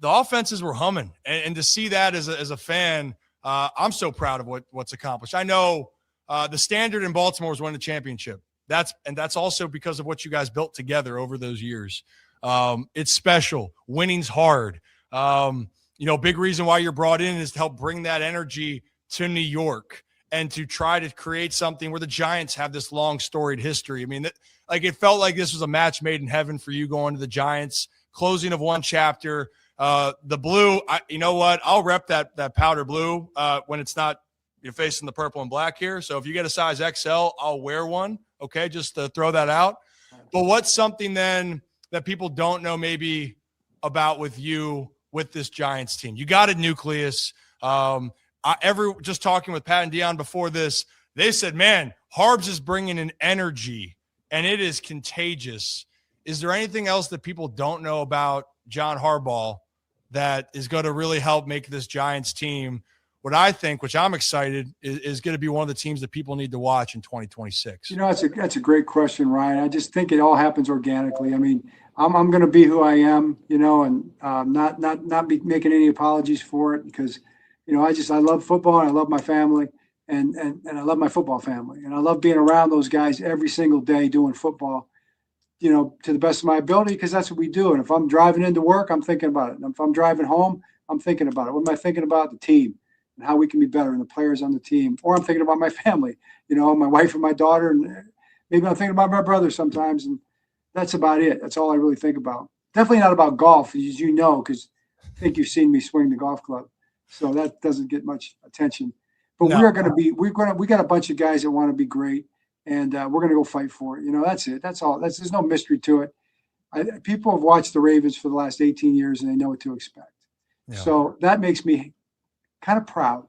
the offenses were humming. And to see that as a fan, I'm so proud of what's accomplished. I know the standard in Baltimore is winning the championship. That's also because of what you guys built together over those years. It's special. Winning's hard. Big reason why you're brought in is to help bring that energy to New York and to try to create something where the Giants have this long storied history. I mean, it felt like this was a match made in heaven for you going to the Giants, closing of one chapter. The blue, you know what? I'll rep that powder blue when it's not you're facing the purple and black here. So if you get a size XL, I'll wear one. Okay, just to throw that out. But what's something then that people don't know maybe about with this Giants team? You got a nucleus. Just talking with Pat and Dion before this, they said, man, Harbs is bringing an energy, and it is contagious. Is there anything else that people don't know about John Harbaugh that is going to really help make this Giants team what I think, which I'm excited, is going to be one of the teams that people need to watch in 2026? That's a great question, Ryan. I just think it all happens organically. I mean, I'm going to be who I am, and not be making any apologies for it, because, I love football, and I love my family, and I love my football family, and I love being around those guys every single day doing football, to the best of my ability, because that's what we do. And if I'm driving into work, I'm thinking about it. And if I'm driving home, I'm thinking about it. What am I thinking about? The team and how we can be better, and the players on the team. Or I'm thinking about my family, my wife and my daughter, and maybe I'm thinking about my brother sometimes. And that's about it. That's all I really think about. Definitely not about golf, as you know, because I think you've seen me swing the golf club. So that doesn't get much attention. But No. we got a bunch of guys that want to be great, and we're going to go fight for it. That's it. That's all. There's no mystery to it. People have watched the Ravens for the last 18 years, and they know what to expect. Yeah. So that makes me kind of proud,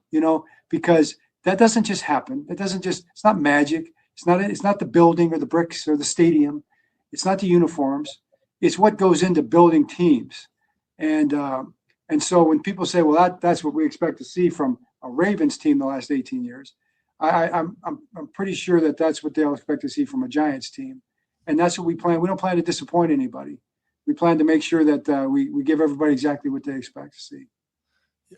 because that doesn't just happen. It's not magic. It's not the building or the bricks or the stadium. It's not the uniforms. It's what goes into building teams. And so when people say, well, that's what we expect to see from a Ravens team the last 18 years, I'm pretty sure that's what they'll expect to see from a Giants team. And that's what we plan. We don't plan to disappoint anybody. We plan to make sure that we give everybody exactly what they expect to see.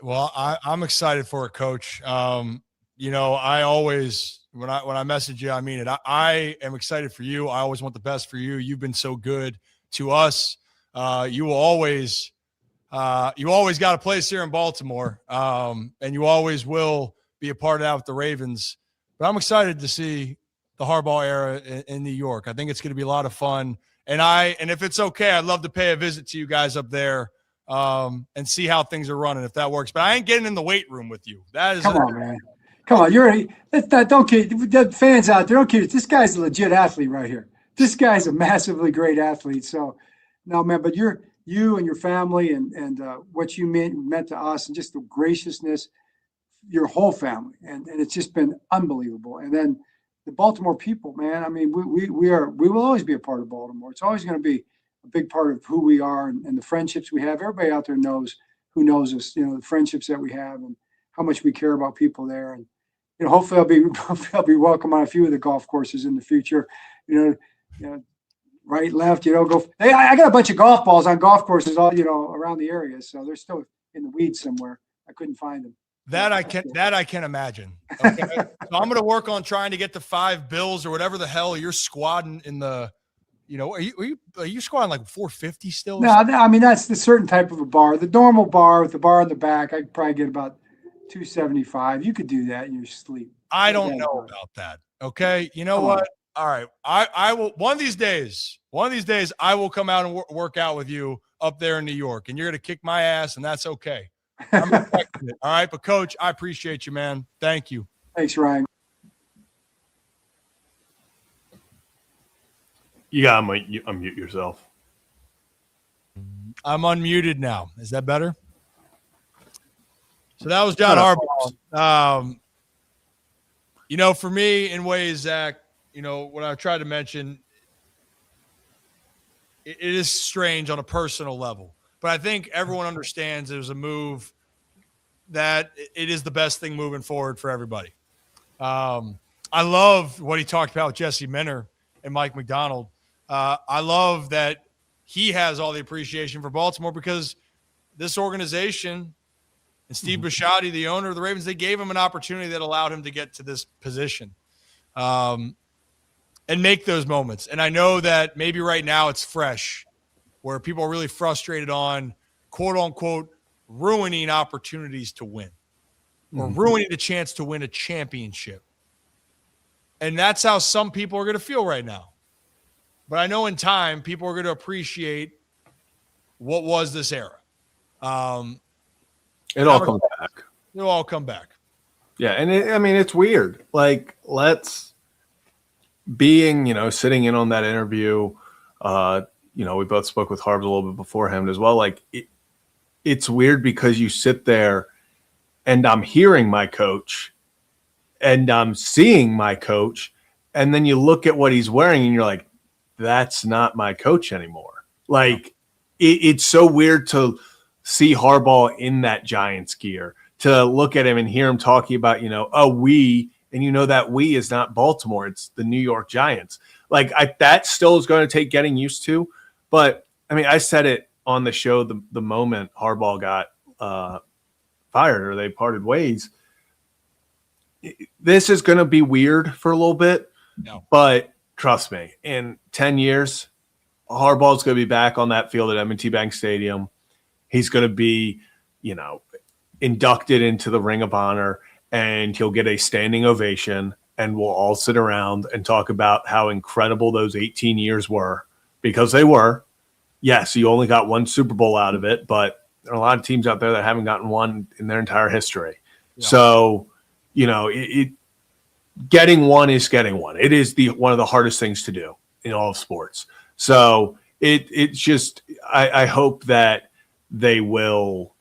Well, I'm excited for it, Coach. I always, when I message you, I mean it. I am excited for you. I always want the best for you. You've been so good to us. You always got a place here in Baltimore, and you always will be a part of that with the Ravens. But I'm excited to see the Harbaugh era in New York. I think it's going to be a lot of fun. And if it's okay, I'd love to pay a visit to you guys up there and see how things are running, if that works. But I ain't getting in the weight room with you. Come on, man. Come on. Don't kid the fans out there. Don't kid. This guy's a legit athlete right here. This guy's a massively great athlete. So, no, man, but you and your family and what you meant to us, and just the graciousness, your whole family. And it's just been unbelievable. And then the Baltimore people, man, I mean, we will always be a part of Baltimore. It's always going to be a big part of who we are and the friendships we have. Everybody out there knows us, the friendships that we have and how much we care about people there. And, hopefully I'll be welcome on a few of the golf courses in the future, right, left, go. Hey, I got a bunch of golf balls on golf courses all, around the area. So they're still in the weeds somewhere. I couldn't find them. That I can imagine. Okay. So I'm going to work on trying to get to 5 bills or whatever the hell you're squatting in the, are you squatting like 450 still? No, I mean, that's the certain type of a bar. The normal bar with the bar in the back, I could probably get about 275. You could do that in your sleep. I don't know about that. Okay. You know what? All right. I will, one of these days, I will come out and work out with you up there in New York, and you're going to kick my ass, and that's okay. I'm expecting it. All right. But Coach, I appreciate you, man. Thank you. Thanks, Ryan. You got to unmute yourself. I'm unmuted now. Is that better? So that was John Harbaugh. For me, in ways, Zach, what I tried to mention, it is strange on a personal level. But I think everyone understands there's a move that it is the best thing moving forward for everybody. I love what he talked about with Jesse Minter and Mike McDonald. I love that he has all the appreciation for Baltimore because this organization and Steve Bisciotti, the owner of the Ravens, they gave him an opportunity that allowed him to get to this position and make those moments. And I know that maybe right now it's fresh where people are really frustrated on, quote unquote, ruining opportunities to win or ruining the chance to win a championship. And that's how some people are going to feel right now. But I know in time, people are going to appreciate what was this era. It all comes back. It'll all come back. Yeah, and it's weird. Like, sitting in on that interview, we both spoke with Harbaugh a little bit beforehand as well. Like, it's weird because you sit there and I'm hearing my coach and I'm seeing my coach, and then you look at what he's wearing and you're like, that's not my coach anymore. Like, it's so weird to see Harbaugh in that Giants gear, to look at him and hear him talking about, we, and that we is not Baltimore. It's the New York Giants. Like, that still is going to take getting used to. But, I said it on the show the moment Harbaugh got fired or they parted ways. This is going to be weird for a little bit. No. But trust me, in 10 years, Harbaugh's going to be back on that field at M&T Bank Stadium. He's going to be, inducted into the Ring of Honor, and he'll get a standing ovation, and we'll all sit around and talk about how incredible those 18 years were, because they were. Yes, you only got one Super Bowl out of it, but there are a lot of teams out there that haven't gotten one in their entire history. Yeah. So getting one is getting one. It is one of the hardest things to do in all of sports. So it's just I hope that they will,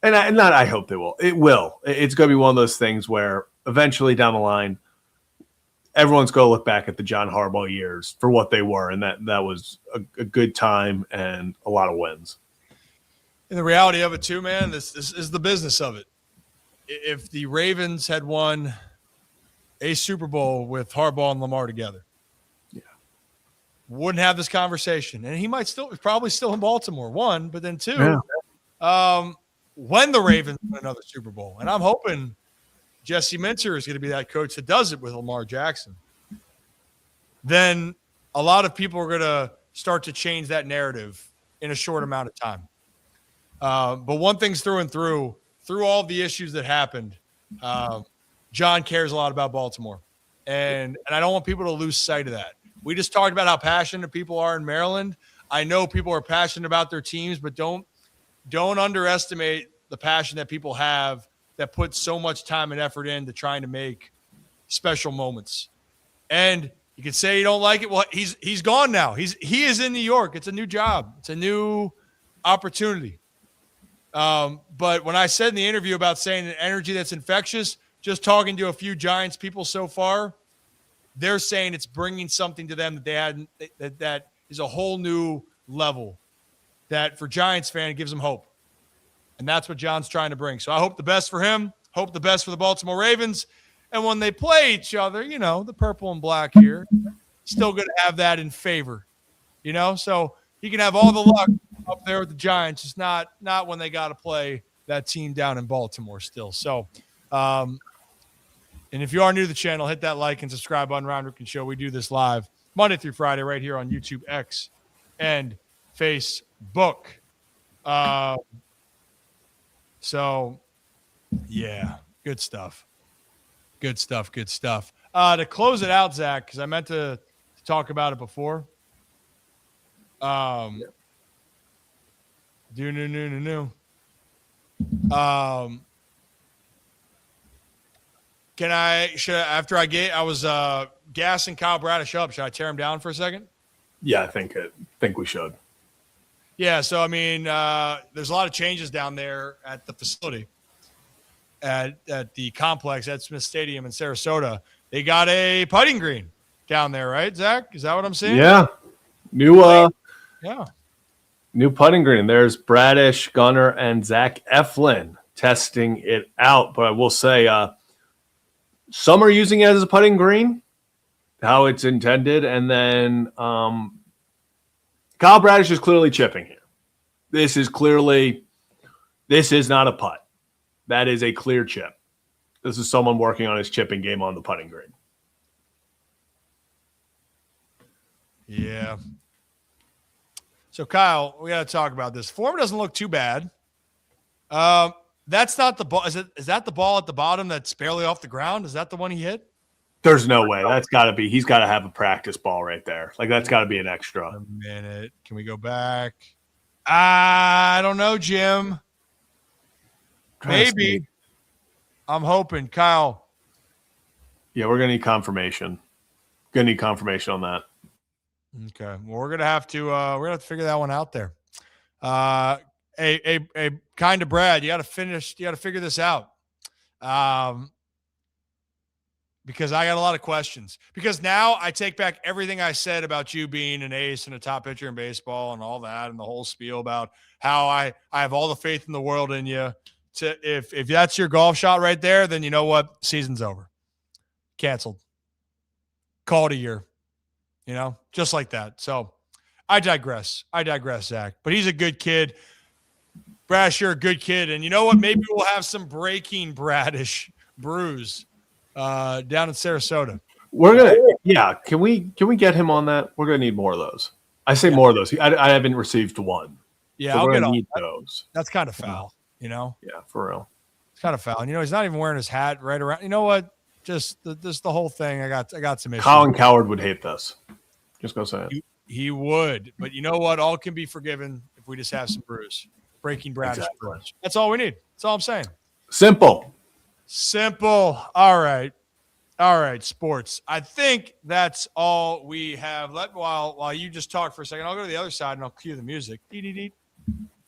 I hope they will. It will. It's going to be one of those things where eventually down the line, everyone's going to look back at the John Harbaugh years for what they were, and that was a good time and a lot of wins. And the reality of it too, man, this is the business of it. If the Ravens had won a Super Bowl with Harbaugh and Lamar together, wouldn't have this conversation. And he might probably still in Baltimore, one, but then two, when the Ravens win another Super Bowl. And I'm hoping Jesse Minter is going to be that coach that does it with Lamar Jackson. Then a lot of people are going to start to change that narrative in a short amount of time. But one thing's through and through all the issues that happened, John cares a lot about Baltimore. And I don't want people to lose sight of that. We just talked about how passionate people are in Maryland. I know people are passionate about their teams, but don't underestimate the passion that people have that put so much time and effort into trying to make special moments. And you can say you don't like it. Well, he's gone now. He is in New York. It's a new job. It's a new opportunity. But when I said in the interview about saying an energy that's infectious, just talking to a few Giants people so far, they're saying it's bringing something to them that they hadn't, that is a whole new level that for Giants fan, it gives them hope. And that's what John's trying to bring. So I hope the best for him, hope the best for the Baltimore Ravens. And when they play each other, the purple and black here, still going to have that in favor, so he can have all the luck up there with the Giants, just not when they got to play that team down in Baltimore still. So, and if you are new to the channel, hit that like and subscribe on Ripken Show. We do this live Monday through Friday right here on YouTube, X, and Facebook. So, yeah, good stuff. Good stuff. To close it out, Zach, because I meant to talk about it before. After I was gassing Kyle Bradish up, should I tear him down for a second? Yeah, I think we should. Yeah, so there's a lot of changes down there at the facility, at the complex at Smith Stadium in Sarasota. They got a putting green down there, right, Zach? Is that what I'm seeing? Yeah, new putting green. There's Bradish, Gunnar, and Zach Eflin testing it out. But I will say, some are using it as a putting green, how it's intended, and then Kyle Bradish is clearly chipping here. This is not a putt. That is a clear chip. This is someone working on his chipping game on the putting green. Yeah. So, Kyle, we got to talk about this. Form doesn't look too bad. That's not the ball. Is that the ball at the bottom that's barely off the ground? Is that the one he hit? There's no way. That's got to be. He's got to have a practice ball right there. Like, that's got to be an extra. A minute. Can we go back? I don't know, Jim. Maybe. I'm hoping. Kyle. Yeah, we're going to need confirmation. Going to need confirmation on that. Okay. Well, we're gonna have to figure that one out there. A kind of Brad, you got to figure this out. Because I got a lot of questions. Because now I take back everything I said about you being an ace and a top pitcher in baseball and all that, and the whole spiel about how I have all the faith in the world in you. If that's your golf shot right there, then you know what? Season's over. Canceled. Called a year. Just like that. So I digress, Zach. But he's a good kid. Bradish, you're a good kid. And you know what? Maybe we'll have some breaking Bradish brews down in Sarasota. Can we get him on that? We're gonna need more of those. I say more of those. I haven't received one. Yeah, so I'll get on need those. That's kind of foul, Yeah, for real. It's kind of foul. And he's not even wearing his hat right around. You know what? Just the whole thing. I got some issues. Colin Coward would hate this. Just go say it. He would, but you know what? All can be forgiven if we just have some brews. Breaking Bradish brews. That's all we need. That's all I'm saying. Simple. Simple. All right. All right, sports. I think that's all we have. While you just talk for a second, I'll go to the other side and I'll cue the music. Dee-dee-dee.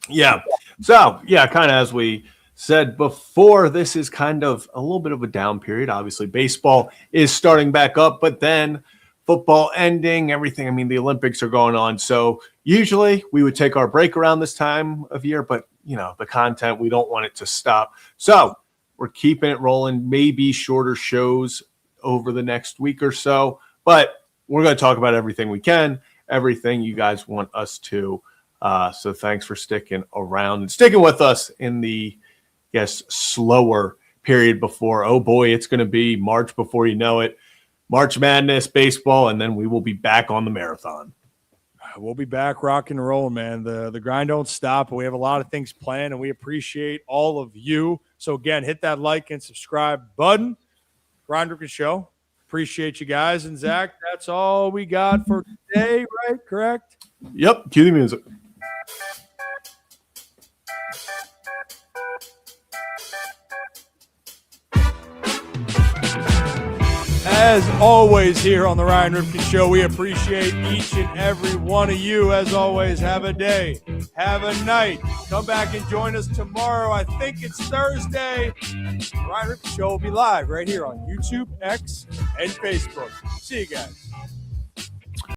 Yeah. So, yeah, kind of as we said before, this is kind of a little bit of a down period. Obviously, baseball is starting back up, but then football ending, everything. I mean, the Olympics are going on. So usually we would take our break around this time of year, but, the content, we don't want it to stop. So we're keeping it rolling, maybe shorter shows over the next week or so, but we're going to talk about everything we can, everything you guys want us to. So thanks for sticking around and sticking with us in the, slower period before. Oh boy, it's going to be March before you know it. March Madness, baseball, and then we will be back on the marathon. We'll be back rocking and rolling, man. The grind don't stop. We have a lot of things planned, and we appreciate all of you. So again, hit that like and subscribe button. Grind Ripken Show. Appreciate you guys. And Zach, that's all we got for today, right? Correct? Yep. Cue the music. As always here on the Ryan Ripken Show, we appreciate each and every one of you. As always, have a day, have a night. Come back and join us tomorrow. I think it's Thursday. The Ryan Ripken Show will be live right here on YouTube, X, and Facebook. See you guys.